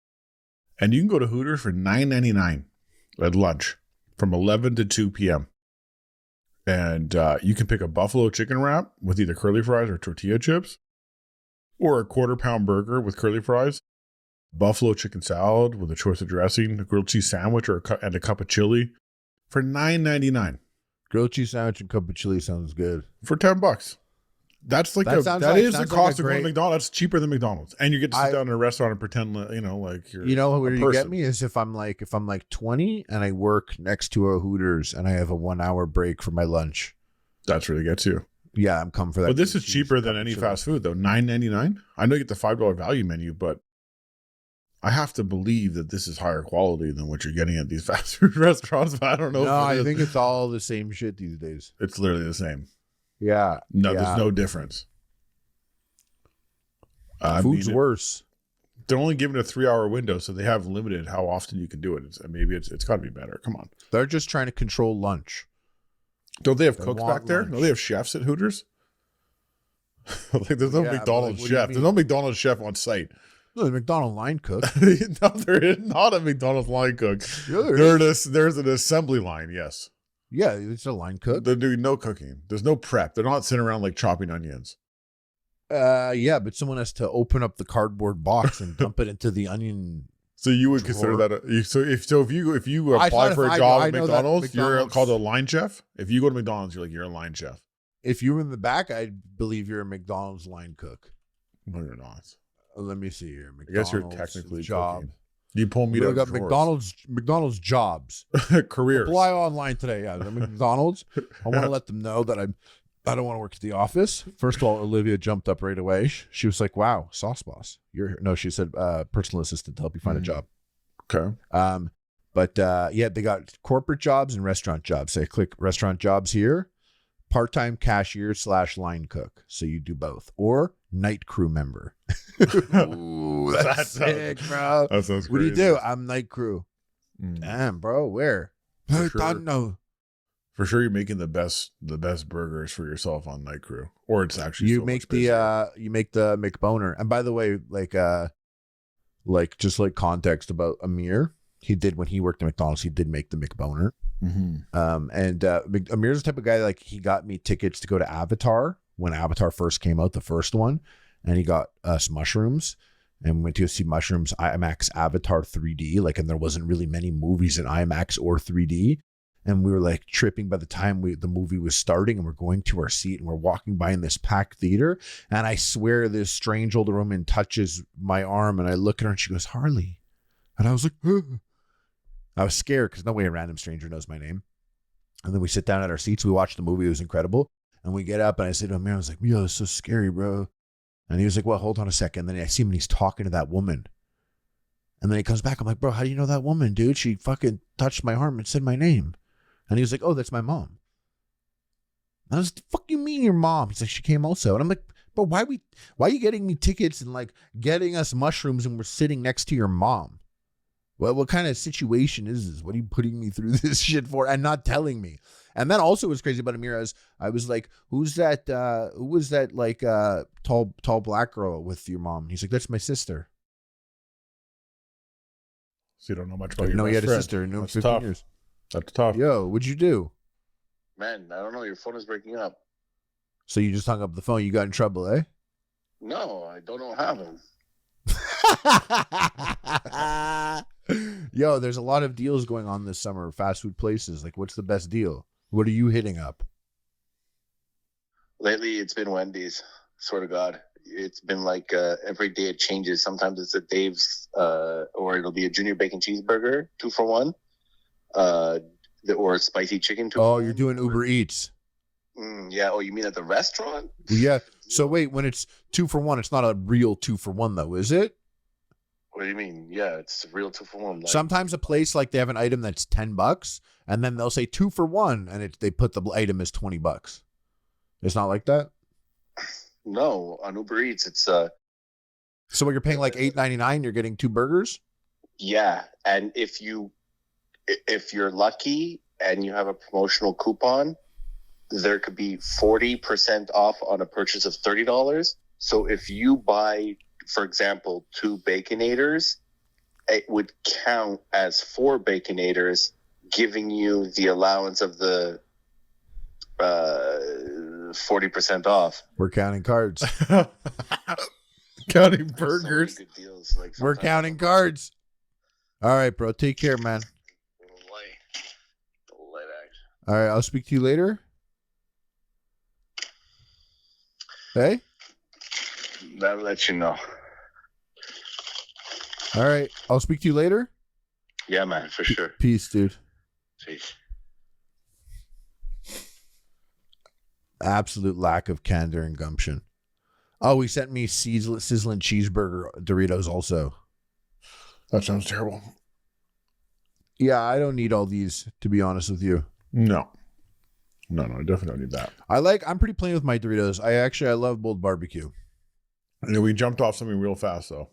and you can go to Hooters for $9.99 at lunch from 11 to 2 p.m. And you can pick a buffalo chicken wrap with either curly fries or tortilla chips, or a 1/4 pound burger with curly fries buffalo chicken salad with a choice of dressing, a grilled cheese sandwich, and a cup of chili for $9.99. Grilled cheese sandwich and cup of chili sounds good. For $10. That's like That sounds that like- is the sounds like cost a of going to great- McDonald's. That's cheaper than McDonald's, and you get to sit down in a restaurant and pretend like you're. You know where a you get person. me is if I'm like 20 and I work next to a Hooters and I have a 1 hour break for my lunch. That's where it gets you. Yeah, I'm coming for that. But this grilled is cheese cheaper cup than of any chili. fast food though. $9.99. I know you get the $5 value menu, but I have to believe that this is higher quality than what you're getting at these fast food restaurants. But I don't know. No, if it I is. think it's all the same shit these days. It's literally the same. Yeah. No, yeah. there's no difference. Food's worse. They're only given a 3-hour window, so they have limited how often you can do it. Maybe it's got to be better. Come on. They're just trying to control lunch. Don't they have They cooks want back there? lunch. No, they have chefs at Hooters. Like there's no Yeah, but, McDonald's what do you chef. mean? There's no McDonald's chef on site. No, the McDonald's line cook. No, there is not a McDonald's line cook. Yeah, there There's an assembly line. Yes, Yeah, it's a line cook. they're doing no cooking. There's no prep. They're not sitting around like chopping onions. Yeah, but someone has to open up the cardboard box and dump it into the onion. So you would consider Drawer. that if you I apply thought for if a I- job I at know that McDonald's, you're McDonald's- called a line chef. If you go to McDonald's, you're a line chef. If you were in the back, I believe you're a McDonald's line cook. No, you're not. Let me see here. I guess you're McDonald's technically job. cooking. You pull meat We out of got drawers. McDonald's jobs. Careers. Apply online today. Yeah, the McDonald's. I want to let them know that I don't want to work at the office. First of all, Olivia jumped up right away. She was like, "Wow, sauce boss, you're here." No, she said personal assistant to help you find a job. Okay. But yeah, they got corporate jobs and restaurant jobs. So I click restaurant jobs here, part-time cashier / line cook. So you do both, or night crew member. Ooh, that's That sounds- sick, bro. That sounds What do you crazy. do? I'm night crew. Mm. Damn, bro, where? For I sure. don't know. For sure, you're making the best burgers for yourself on Night Crew, or it's actually You so make much busier. the McBoner. And by the way, like just like context about Amir, he did when he worked at McDonald's, he did make the McBoner. Mhm. Amir's the type of guy, like he got me tickets to go to Avatar when Avatar first came out, the first one, and he got us mushrooms and went to go see mushrooms IMAX Avatar 3D, and there wasn't really many movies in IMAX or 3D. And we were like tripping by the time the movie was starting, and we're going to our seat and we're walking by in this packed theater. And I swear this strange older woman touches my arm and I look at her and she goes, "Harley." And I was like, "Ugh." I was scared because no way a random stranger knows my name. And then we sit down at our seats. We watched the movie. It was incredible. And we get up and I said to Amir, I was like, "Yo, it's so scary, bro." And he was like, "Well, hold on a second." And then I see him and he's talking to that woman. And then he comes back. I'm like, "Bro, how do you know that woman, dude? She fucking touched my arm and said my name." And he was like, "Oh, that's my mom." And I was, "Fuck you mean your mom?" He's like, "She came also." And I'm like, "Bro, why are you getting me tickets and like getting us mushrooms and we're sitting next to your mom? Well, what kind of situation is this? What are you putting me through this shit for and not telling me?" And then also what's crazy about Amir is I was like, who was that tall black girl with your mom? He's like, "That's my sister." So you don't know much about your No, he best had a friend. sister. No, That's 15 tough. years. That's tough. Yo, what'd you do? Man, I don't know. Your phone is breaking up. So you just hung up the phone. You got in trouble, eh? No, I don't know how them. Yo, there's a lot of deals going on this summer. Fast food places. Like, what's the best deal? What are you hitting up? Lately, it's been Wendy's. Swear to God. It's been like every day it changes. Sometimes it's a Dave's or it'll be a junior bacon cheeseburger, 2 for $1. Or spicy chicken, 2 for Oh, $1. you're doing Uber Eats. Yeah. Oh, you mean at the restaurant? Yeah. So wait, when it's 2 for $1, it's not a real 2 for $1 though, is it? What do you mean? Yeah, it's a real 2 for $1. Like, Sometimes a place like they have an item that's $10 and then they'll say 2 for $1 and they put the item as $20. It's not like that. no, on Uber Eats, it's So when you're paying like $8.99, you're getting 2 burgers. yeah. And if you're lucky and you have a promotional coupon, there could be 40% off on a purchase of $30. So if you buy, for example, 2 Baconators, it would count as 4 Baconators, giving you the allowance of the 40% off. We're counting cards. Counting There's burgers. So many good deals. Like We're sometimes counting cards. All right, bro. Take care, man. Light act. All right, I'll speak to you later. Hey? That'll let you know. All right, I'll speak to you later. Yeah, man, for sure. Peace, dude. Peace. Absolute lack of candor and gumption. Oh, he sent me sizzling cheeseburger Doritos also. That sounds terrible. Yeah, I don't need all these, to be honest with you. No, I definitely don't need that. I'm pretty plain with my Doritos. I love bold barbecue. And then we jumped off something real fast though,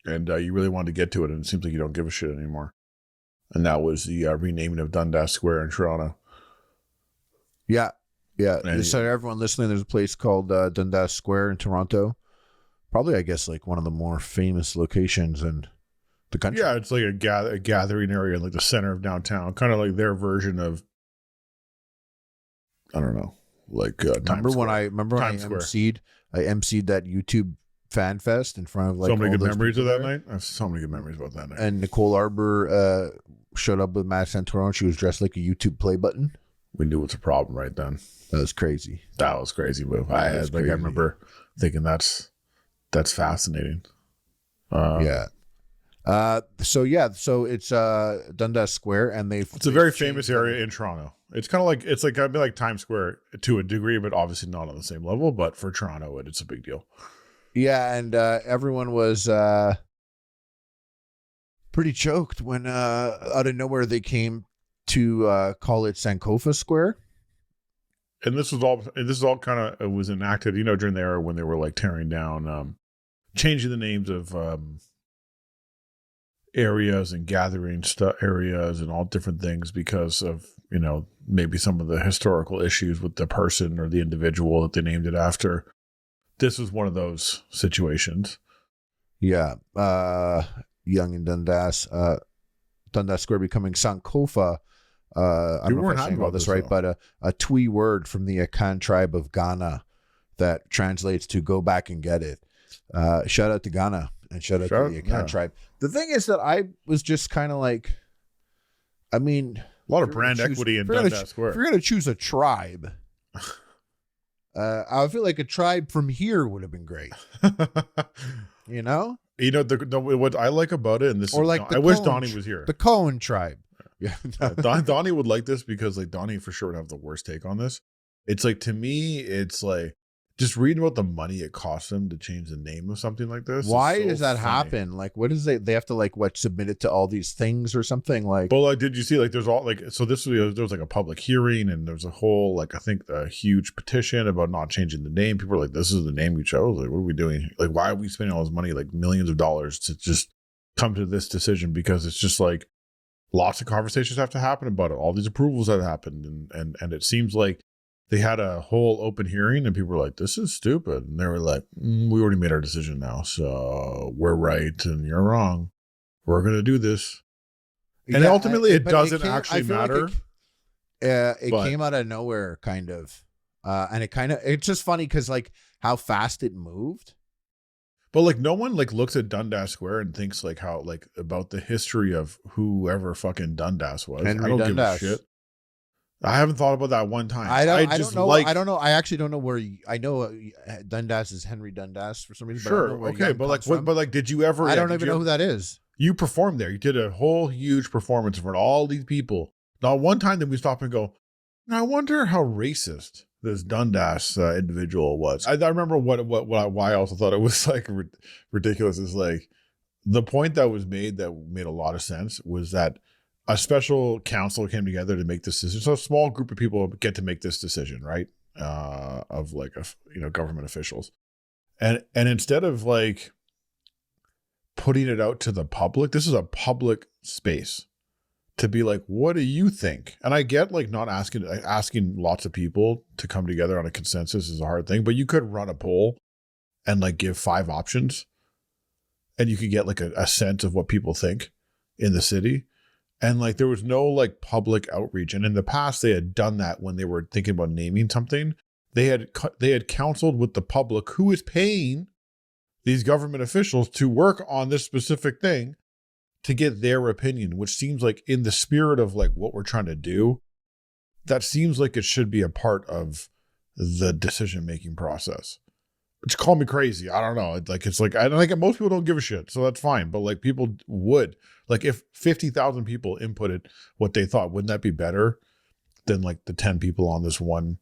and you really wanted to get to it, and it seems like you don't give a shit anymore. And that was the renaming of Dundas Square in Toronto. Yeah. And Just so everyone listening, there's a place called Dundas Square in Toronto. Probably, I guess, like one of the more famous locations in the country. Yeah, it's like a gathering area in like the center of downtown, kind of like their version of, I don't know, like remember when I Times Square. emceed that YouTube fan fest in front of like so many all good those memories of people that there? night. I have so many good memories about that night. And Nicole Arbor showed up with Matt Santoro, and she was dressed like a YouTube play button. We knew it's a problem right then. That was crazy. That was crazy move. That I was like. I crazy. remember thinking that's fascinating. Yeah. So it's Dundas Square, and It's a very famous area in Toronto. It's kind of like I'd be like Times Square to a degree, but obviously not on the same level. But for Toronto, it's a big deal. Yeah, and everyone was pretty choked when out of nowhere they came to call it Sankofa Square. And this was all kind of it was enacted, during the era when they were like tearing down, changing the names of areas and gathering areas and all different things because of maybe some of the historical issues with the person or the individual that they named it after. This was one of those situations. Yeah, Young and Dundas Square becoming Sankofa. I don't know if I'm saying all this right, but a Twi word from the Akan tribe of Ghana that translates to "go back and get it." Shout out to Ghana and shout out to the Akan tribe. The thing is that I was just kind of like, I mean, a lot of brand equity in Dundas Square. If you're gonna choose a tribe, I feel like a tribe from here would have been great. What I like about it, and this, or like I wish Donnie was here. The Cohen tribe. Yeah, Donnie would like this because like Donnie for sure would have the worst take on this. It's like, to me, it's like just reading about the money it costs them to change the name of something like this. Why does that happen? Like, what is it? They have to like submit it to all these things or something like. But like, did you see like there's all like there was like a public hearing and there's a whole like I think a huge petition about not changing the name. People are like, this is the name we chose. Like, what are we doing? Like, why are we spending all this money, like millions of dollars, to just come to this decision? Because it's just like lots of conversations have to happen about it. All these approvals that happened, and it seems like they had a whole open hearing and people were like, this is stupid. And they were like, we already made our decision now. So we're right and you're wrong. We're going to do this. And ultimately it doesn't actually matter. It came out of nowhere kind of. And it's just funny because like how fast it moved. But like no one like looks at Dundas Square and thinks like how like about the history of whoever fucking Dundas was. Henry I don't Dundas. give a shit. I haven't thought about that one time. I don't know. I don't know. I actually don't know where. I know Dundas is Henry Dundas for some reason. Sure, okay, but like, did you ever? I don't even know who that is. You performed there. You did a whole huge performance for all these people. Not one time did we stop and go, I wonder how racist this Dundas individual was. I remember why I also thought it was like ridiculous is like the point that was made that made a lot of sense was that a special council came together to make this decision. So a small group of people get to make this decision, right? Of like, government officials. And instead of like putting it out to the public, this is a public space to be like, what do you think? And I get like not asking lots of people to come together on a consensus is a hard thing, but you could run a poll and like give 5 options and you could get like a sense of what people think in the city. And like there was no like public outreach. And in the past, they had done that when they were thinking about naming something. They had counseled with the public who is paying these government officials to work on this specific thing to get their opinion, which seems like in the spirit of like what we're trying to do, that seems like it should be a part of the decision-making process. Which call me crazy. I don't know. It's like I think most people don't give a shit, so that's fine. But like people would. Like if 50,000 people inputted what they thought, wouldn't that be better than like the 10 people on this one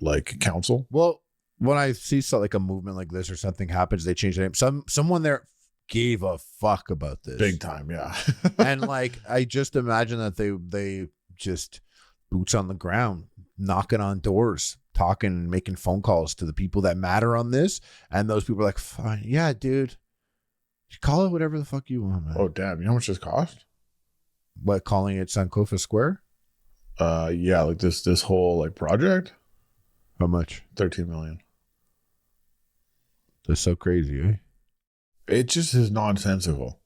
like council? Well, when I see like a movement like this or something happens, they change the name. Someone there gave a fuck about this. Big time, yeah. And like I just imagine that they just boots on the ground, knocking on doors, talking and making phone calls to the people that matter on this. And those people are like, fine, yeah, dude. Call it whatever the fuck you want, man. Oh damn, you know how much this cost? What, calling it Sankofa Square? Yeah, like this whole like project. How much? 13 million. That's so crazy, eh? It just is nonsensical.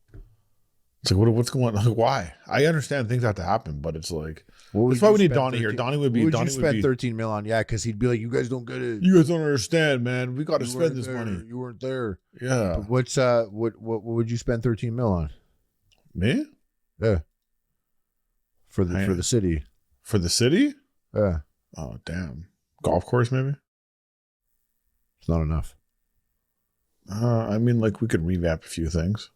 It's like what's going on? Like, why? I understand things have to happen, but it's like that's why we need Donnie here. Donnie would be. What would Donnie you spend would be 13 mil on? Yeah, because he'd be like, you guys don't get it. You guys don't understand, man. We got to spend this there. money. You weren't there. Yeah. But what's what would you spend 13 mil on? Me? Yeah. For the city. For the city? Yeah. Oh damn. Golf course maybe? It's not enough. I mean, like we could revamp a few things.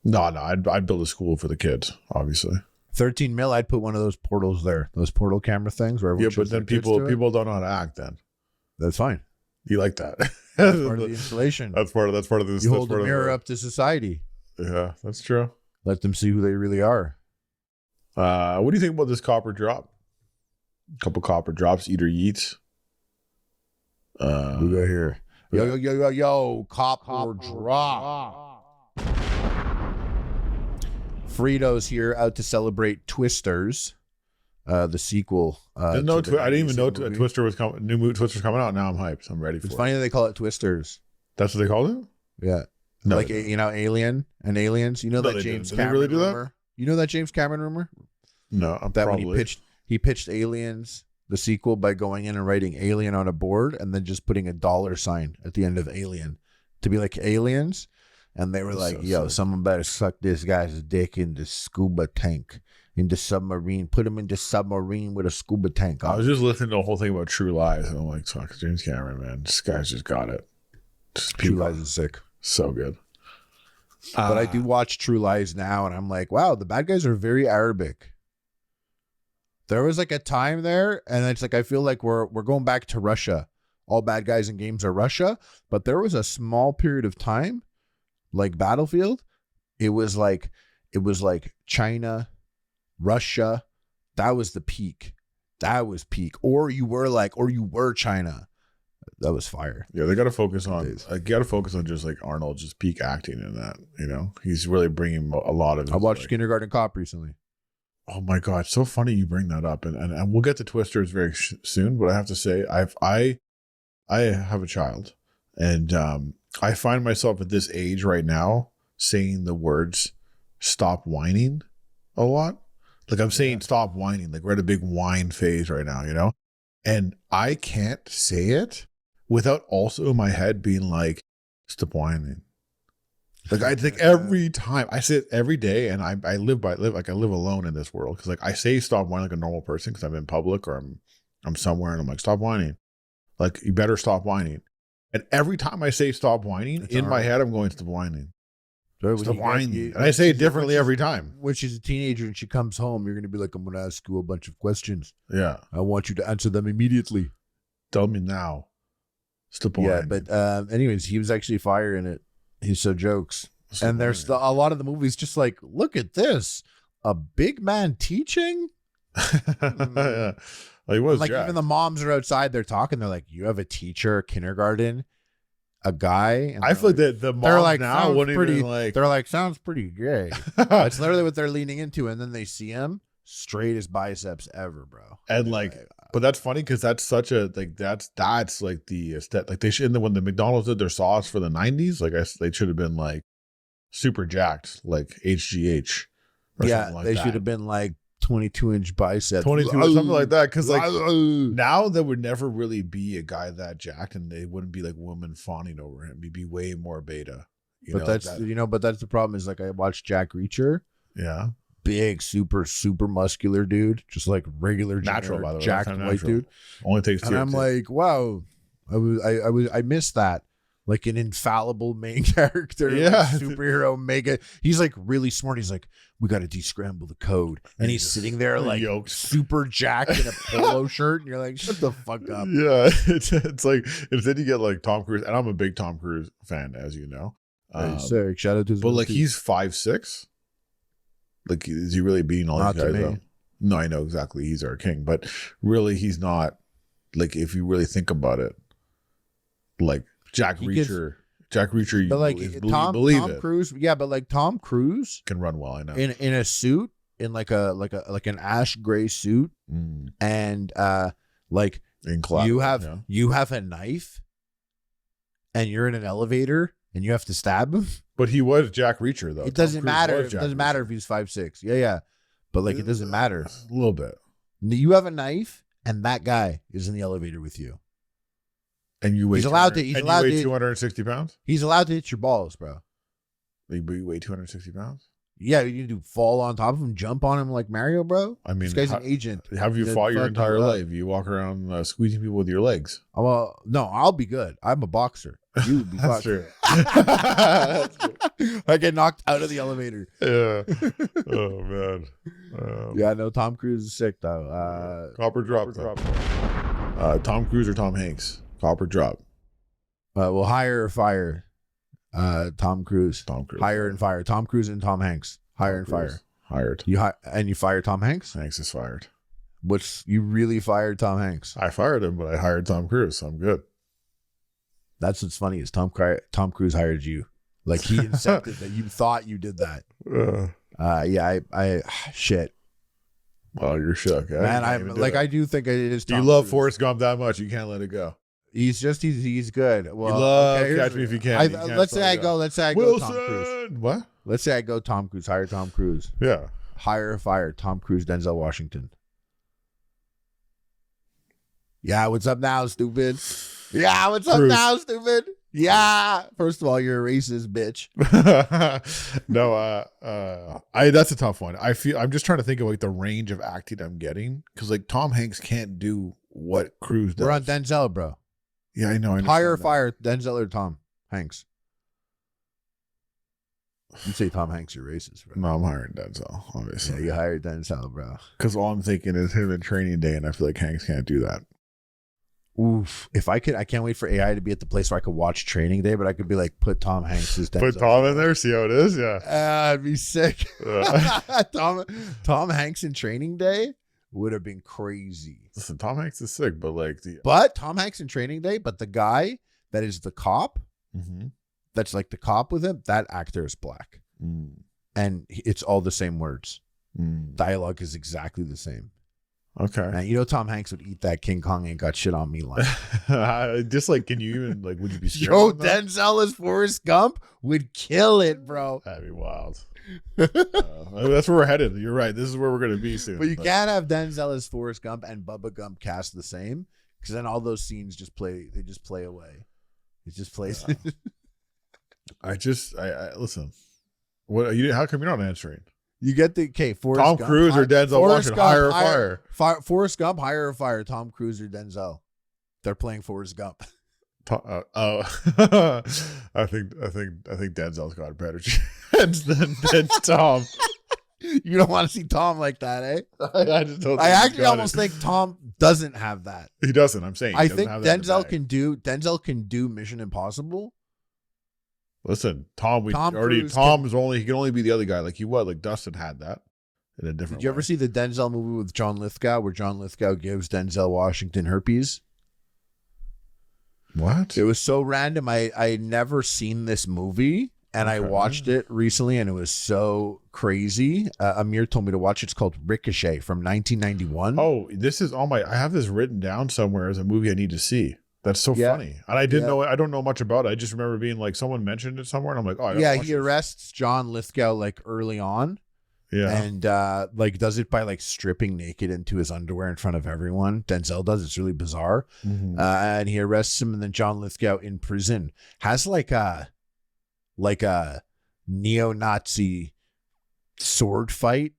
No, I'd build a school for the kids, obviously. 13 mil, I'd put one of those portals there. Those portal camera things where Yeah, but then people don't know how to act then. That's fine. You like that. That's part of the installation. That's part of this. You hold the mirror up to society. Yeah, that's true. Let them see who they really are. What do you think about this copper drop? A couple copper drops, eater yeets. We got here. Yo, copper drop. Fritos here out to celebrate Twisters, the sequel. I didn't even know Twister was coming. New Twister's coming out. Now I'm hyped. I'm ready for it. It's funny that they call it Twisters. That's what they called it? Yeah. No, like, Alien and Aliens. You know that James Cameron really do that? rumor? You know that James Cameron rumor? No, that probably. When he pitched Aliens, the sequel, by going in and writing Alien on a board and then just putting a $sign at the end of Alien to be like Aliens. And they were like, yo, someone better suck this guy's dick in the scuba tank, in the submarine. Put him in the submarine with a scuba tank on. I was just listening to the whole thing about True Lies, and I'm like, fuck, James Cameron, man. This guy's just got it. True Lies is sick. So good. But I do watch True Lies now, and I'm like, wow, the bad guys are very Arabic. There was like a time there, and it's like I feel like we're going back to Russia. All bad guys in games are Russia, but there was a small period of time, like Battlefield, it was like China, Russia. That was the peak. That was peak. Or you were China. That was fire. Yeah, they got to focus on. Just like Arnold, just peak acting in that. You know, he's really bringing a lot of. I watched Kindergarten Cop recently. Oh my god, so funny you bring that up, and we'll get to Twisters very soon. But I have to say, I have a child, and I find myself at this age right now saying the words "stop whining" a lot. Like I'm saying "stop whining." Like we're at a big whine phase right now, you know, and I can't say it without also in my head being like, "Stop whining." Like I think every time I say it every day, and I live alone in this world because like I say "stop whining" like a normal person because I'm in public or I'm somewhere and I'm like "stop whining," like you better stop whining. And every time I say "stop whining," in my head I'm going "stop whining." Stop whining, and I say it differently every time. When she's a teenager and she comes home, you're gonna be like, "I'm gonna ask you a bunch of questions. Yeah, I want you to answer them immediately. Tell me now." Stop whining. Yeah, but anyways, he was actually fire in it. He saw jokes. And there's a lot of the movies just like, look at this. A big man teaching? Yeah. Well, he was like jacked. Even the moms are outside, they're talking. They're like, you have a teacher, kindergarten, a guy. And I feel like the moms like, now wouldn't pretty, even like. They're like, sounds pretty gay. That's literally what they're leaning into. And then they see him, straightest biceps ever, bro. And like, but that's funny because that's such a like that's like the aesthetic. Like they should, when the McDonald's did their sauce for the 90s, like they should have been like super jacked, like HGH. Yeah, they should have been like 22-inch biceps. 22 or something like that. Because like But now there would never really be a guy that jacked, and they wouldn't be like women fawning over him. He'd be way more beta. that's but that's the problem is like I watched Jack Reacher. Yeah. Big, super muscular dude, just like regular Natural, generic, by the way. jacked Kinda white natural. dude. Only takes And two. I'm like, wow, I missed that. Like an infallible main character, Yeah. like superhero mega. He's like really smart. He's like, we got to descramble the code, and he's sitting there like Yoked. super jacked in a polo shirt, and you're like, shut the fuck up. Yeah, it's like instead you get like Tom Cruise, and I'm a big Tom Cruise fan, as you know. Sick. Shout out to his But like team. he's 5'6". Like, is he really beating all Not these to guys? me. Though? No, I know exactly. He's our king, but really, he's not. Like, if you really think about it, like Jack He gets- Reacher, you but like believe Tom it. Cruise, yeah, but like Tom Cruise Can run well. I know. in a suit, in like an ash gray suit, and like In class, you have yeah. you have a knife, and you're in an elevator, and you have to stab him. But he was Jack Reacher, though. It doesn't Tom Cruise matter. was It Jack doesn't matter Reacher. if he's 5'6". Yeah. But like, it doesn't matter. A little bit. You have a knife, and that guy is in the elevator with you. And you weigh He's allowed 200 to- he's and allowed you weigh to- 260 pounds? He's allowed to hit your balls, bro. You weigh 260 pounds? Yeah, you do fall on top of him, jump on him like Mario, bro. I mean, This guy's how- an agent. Have you Then fought your fuck entire you up. life? You walk around squeezing people with your legs. Oh, well, no, I'll be good. I'm a boxer. You would be That's fucked. true. I get knocked out of the elevator. Yeah. Oh, man. Yeah, no, Tom Cruise is sick though. Copper drop. Tom Cruise or Tom Hanks? Copper drop. Well, hire or fire. Tom Cruise. Tom Cruise. Hire and fire. Tom Cruise and Tom Hanks. Hire and fire. Hired. You fire Tom Hanks? Hanks is fired. You really fired Tom Hanks? I fired him, but I hired Tom Cruise, so I'm good. That's what's funny is Tom Cruise hired you. Like he accepted that you thought you did that. Yeah, I shit. Well, you're shook. Eh? Man, You can't even do it. I do think it is. Do Tom you love Cruise. Forrest Gump that much? You can't let it go. He's good. Well, You love okay, Catch Me If You Can. You can't let's let say I it go. Let's say I go Tom Cruise. Wilson! What? Let's say I go Tom Cruise. Hire Tom Cruise. Yeah. Hire or fire Tom Cruise, Denzel Washington. Yeah, what's up now, stupid? Yeah, what's up Cruise. now, stupid? Yeah. First of all, you're a racist bitch. No, that's a tough one. I'm just trying to think of like the range of acting I'm getting, because like Tom Hanks can't do what Cruise does. We're on Denzel, bro. Yeah, I know. I Hire or understand that. fire Denzel or Tom Hanks. You say Tom Hanks, you're racist, bro. No, I'm hiring Denzel, Yeah, obviously. you hired Denzel, bro. Because all I'm thinking is him in Training Day, and I feel like Hanks can't do that. Oof. If I could, I can't wait for AI to be at the place where I could watch Training Day, but I could be like, put Tom Hanks as Denzel. Put Tom in there, see how it is. Yeah. I'd be sick. Yeah. Tom Hanks in Training Day would have been crazy. Listen, Tom Hanks is sick, but like But Tom Hanks in Training Day, but the guy that is the cop, Mhm. that's like the cop with him, that actor is black. And it's all the same words. Dialogue is exactly the same. Okay. And you know Tom Hanks would eat that King Kong ain't got shit on me line. Just like, can you even like? Would you be scared? Yo, of that? Denzel as Forrest Gump would kill it, bro. That'd be wild. That's where we're headed. You're right. This is where we're gonna be soon. But you can't have Denzel as Forrest Gump and Bubba Gump cast the same, because then all those scenes just play away. It just plays. I listen. What you? How come you're not answering? You get the Forrest Tom Gump, Cruise or Denzel Forrest Washington? Gump, Hire or fire? Forrest Gump, hire or fire Tom Cruise or Denzel. They're playing Forrest Gump. I think Denzel's got a better chance than Tom. You don't want to see Tom like that, eh? I just don't. I think he's actually got almost it. think Tom doesn't have that. He doesn't. I'm saying. He I doesn't think have that in the bag. Denzel can do Mission Impossible. Listen, Tom. He can only be the other guy. Like like Dustin had that in a different. Did you ever see the Denzel movie with John Lithgow, where John Lithgow gives Denzel Washington herpes? What? It was so random. I never seen this movie, and I watched it recently, and it was so crazy. Amir told me to watch it. It's called Ricochet from 1991. Oh, this is on my. I have this written down somewhere as a movie I need to see. That's so Yeah. funny, and I didn't know. I don't know much about it. I just remember being like someone mentioned it somewhere, and I'm like, oh, I gotta yeah, watch he this. arrests John Lithgow like early on, Yeah. And like does it by like stripping naked into his underwear in front of everyone. Denzel does. It's really bizarre. And he arrests him, and then John Lithgow in prison has like a neo-Nazi sword fight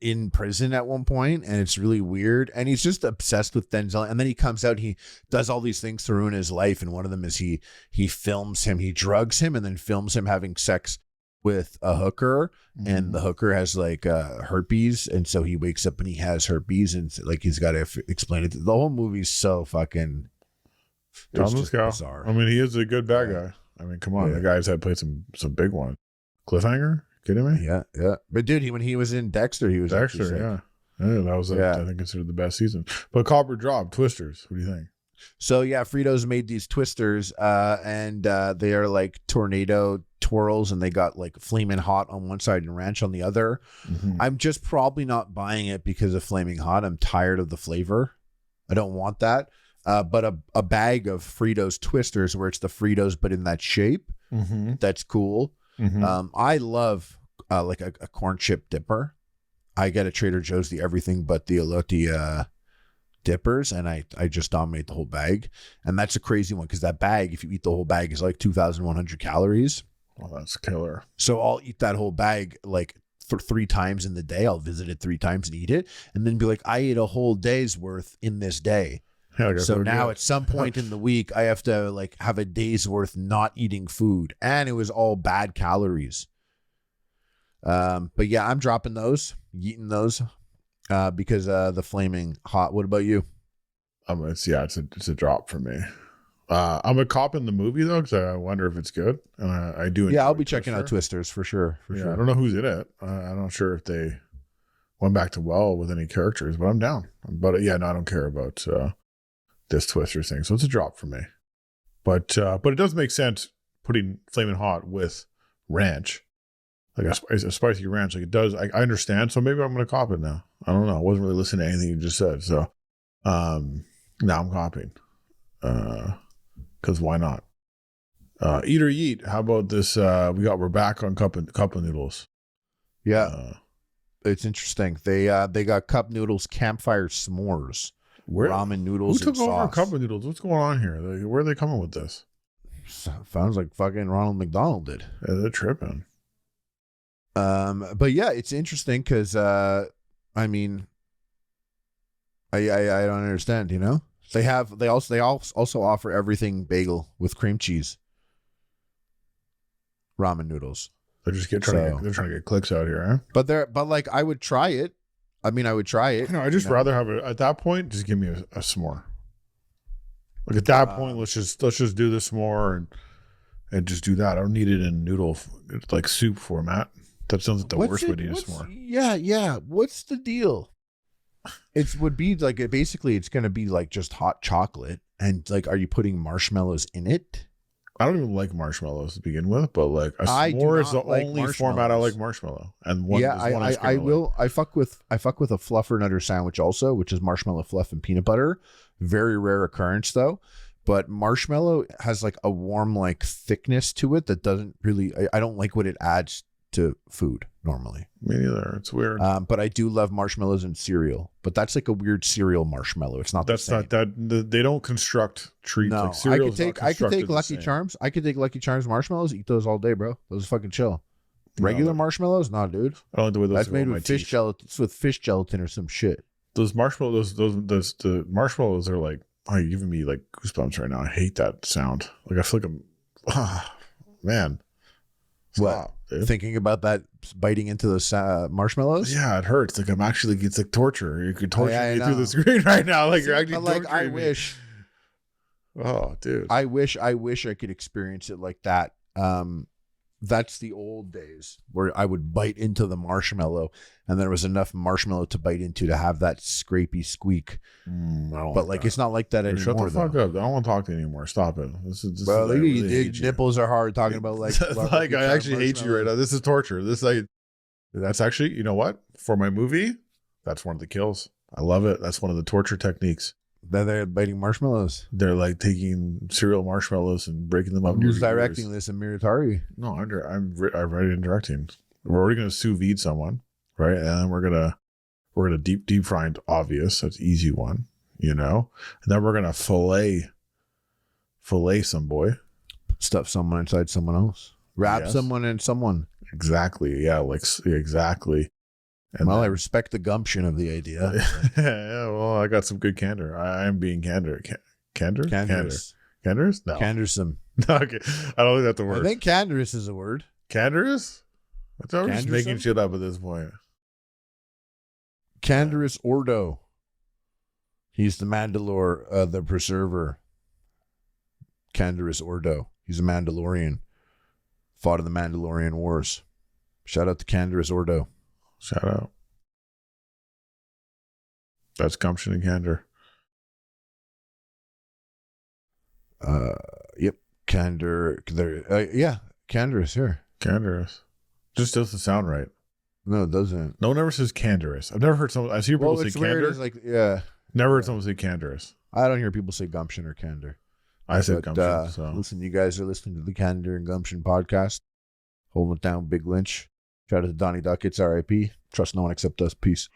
in prison at one point, and it's really weird. And he's just obsessed with Denzel. And then he comes out, he does all these things to ruin his life, and one of them is he films him, he drugs him, and then films him having sex with a hooker, and the hooker has like herpes, and so he wakes up and he has herpes, and like he's got to explain it. The whole movie's so fucking John Lithgow. I mean, he is a good bad guy. I mean, come on, the guys had played some big ones. Cliffhanger, kidding me? Yeah. But dude, when he was in Dexter, he was Dexter. Yeah, that was I think considered the best season. But Copper Drop Twisters. What do you think? So yeah, Fritos made these Twisters, and they are like tornado twirls, and they got like flaming hot on one side and ranch on the other. I'm just probably not buying it because of flaming hot. I'm tired of the flavor. I don't want that. But a bag of Fritos Twisters where it's the Fritos but in that shape, that's cool. I love like a corn chip dipper. I get at Trader Joe's the everything but the elote dippers, and I just dominate the whole bag. And that's a crazy one because that bag, if you eat the whole bag, is like 2,100 calories. Oh, that's killer. So I'll eat that whole bag like 3 times in the day. I'll visit it 3 times and eat it, and then be like, I ate a whole day's worth in this day. So now at some point in the week, I have to like have a day's worth not eating food, and it was all bad calories. But yeah, I'm dropping those, eating those, because the flaming hot. What about you? It's a drop for me. I'm a cop in the movie though, because I wonder if it's good, and I do. Yeah, I'll be checking out Twisters for sure. I don't know who's in it. I'm not sure if they went back to well with any characters, but I'm down. But yeah, no, I don't care about this Twisters thing, so it's a drop for me. But it does make sense putting flaming hot with ranch, like a spicy ranch. Like it does. I understand. So maybe I'm going to cop it now. I don't know. I wasn't really listening to anything you just said. So now I'm copying. Because why not? Eat or yeet. How about this? We're back on cup of noodles. Yeah, it's interesting. They got cup noodles, campfire s'mores, ramen noodles. Who took and over sauce. cup of noodles? What's going on here? Where are they coming with this? Sounds like fucking Ronald McDonald did. Yeah, they're tripping. But yeah, it's interesting because I mean, I don't understand. You know, they also offer everything bagel with cream cheese. Ramen noodles. They're trying to get clicks out here, huh? But like I would try it. I mean, I would try it. No, I just rather have it at that point. Just give me a s'more. Like at that point, let's just do the s'more and just do that. I don't need it in noodle like soup format. That sounds like the worst way to eat a s'more. Yeah. What's the deal? It would be like basically it's going to be like just hot chocolate, and like, are you putting marshmallows in it? I don't even like marshmallows to begin with, but like a s'more is the only format I like marshmallow. And I fuck with a fluffer nutter sandwich also, which is marshmallow fluff and peanut butter. Very rare occurrence though. But marshmallow has like a warm like thickness to it that doesn't really. I don't like what it adds to food normally. Me neither. It's weird. But I do love marshmallows in cereal. But that's like a weird cereal marshmallow. It's not. That's not that. They don't construct treats. No, like cereal. I could take Lucky Charms. I could take Lucky Charms marshmallows. Eat those all day, bro. Those are fucking chill. Regular marshmallows, nah, dude. I don't like the way those. That's made with fish gelatin. It's with fish gelatin or some shit. Those marshmallows. The marshmallows are like. Oh, you're giving me like goosebumps right now. I hate that sound. Like I feel like I'm. Man. What? Thinking about that biting into those marshmallows? Yeah, it hurts. Like it's like torture. You could torture me through the screen right now. Like you're actually torturing I me. wish. Oh, dude. I wish I could experience it like that. That's the old days where I would bite into the marshmallow and there was enough marshmallow to bite into to have that scrapey squeak. But like it's not like that anymore. Shut the fuck up. I don't want to talk to you anymore. Stop it. This is nipples are hard talking about like like I actually hate you right now. This is torture. That's actually, you know what? For my movie, that's one of the kills. I love it. That's one of the torture techniques. They're biting marshmallows. They're like taking cereal marshmallows and breaking them up. Who's directing this? Amir Atari? No, I'm already directing. We're already going to sous vide someone. right? And then we're gonna deep fry into obvious. That's easy one, And then we're gonna fillet some boy. Stuff someone inside someone else. Wrap Yes. someone in someone. Exactly. Yeah. Exactly. And Well, I then- respect the gumption of the idea. yeah. Well, I got some good candor. I am being candor. Candor. Candorous. Candorous? No. Candorsome. Okay. I don't think that's the word. I think candorous is a word. Candorous? I thought we were just making Candorsome? shit up at this point. Candorous Ordo. He's the Mandalore, the preserver. Candorous Ordo. He's a Mandalorian. Fought in the Mandalorian Wars. Shout out to Candorous Ordo. Shout out. That's gumption and candor. Yep. Candor. Yeah. Candorous here. Candorous. Just doesn't sound right. No, it doesn't. No one ever says candorous. I've never heard someone. I see people Well, say it's weird. candor. It's like, yeah. Never heard someone say candorous. I don't hear people say gumption or candor. I said But, gumption. So listen, you guys are listening to the Candor and Gumption podcast. Holding it down, Big Lynch. Shout out to Donnie Duckets, RIP. Trust no one except us. Peace.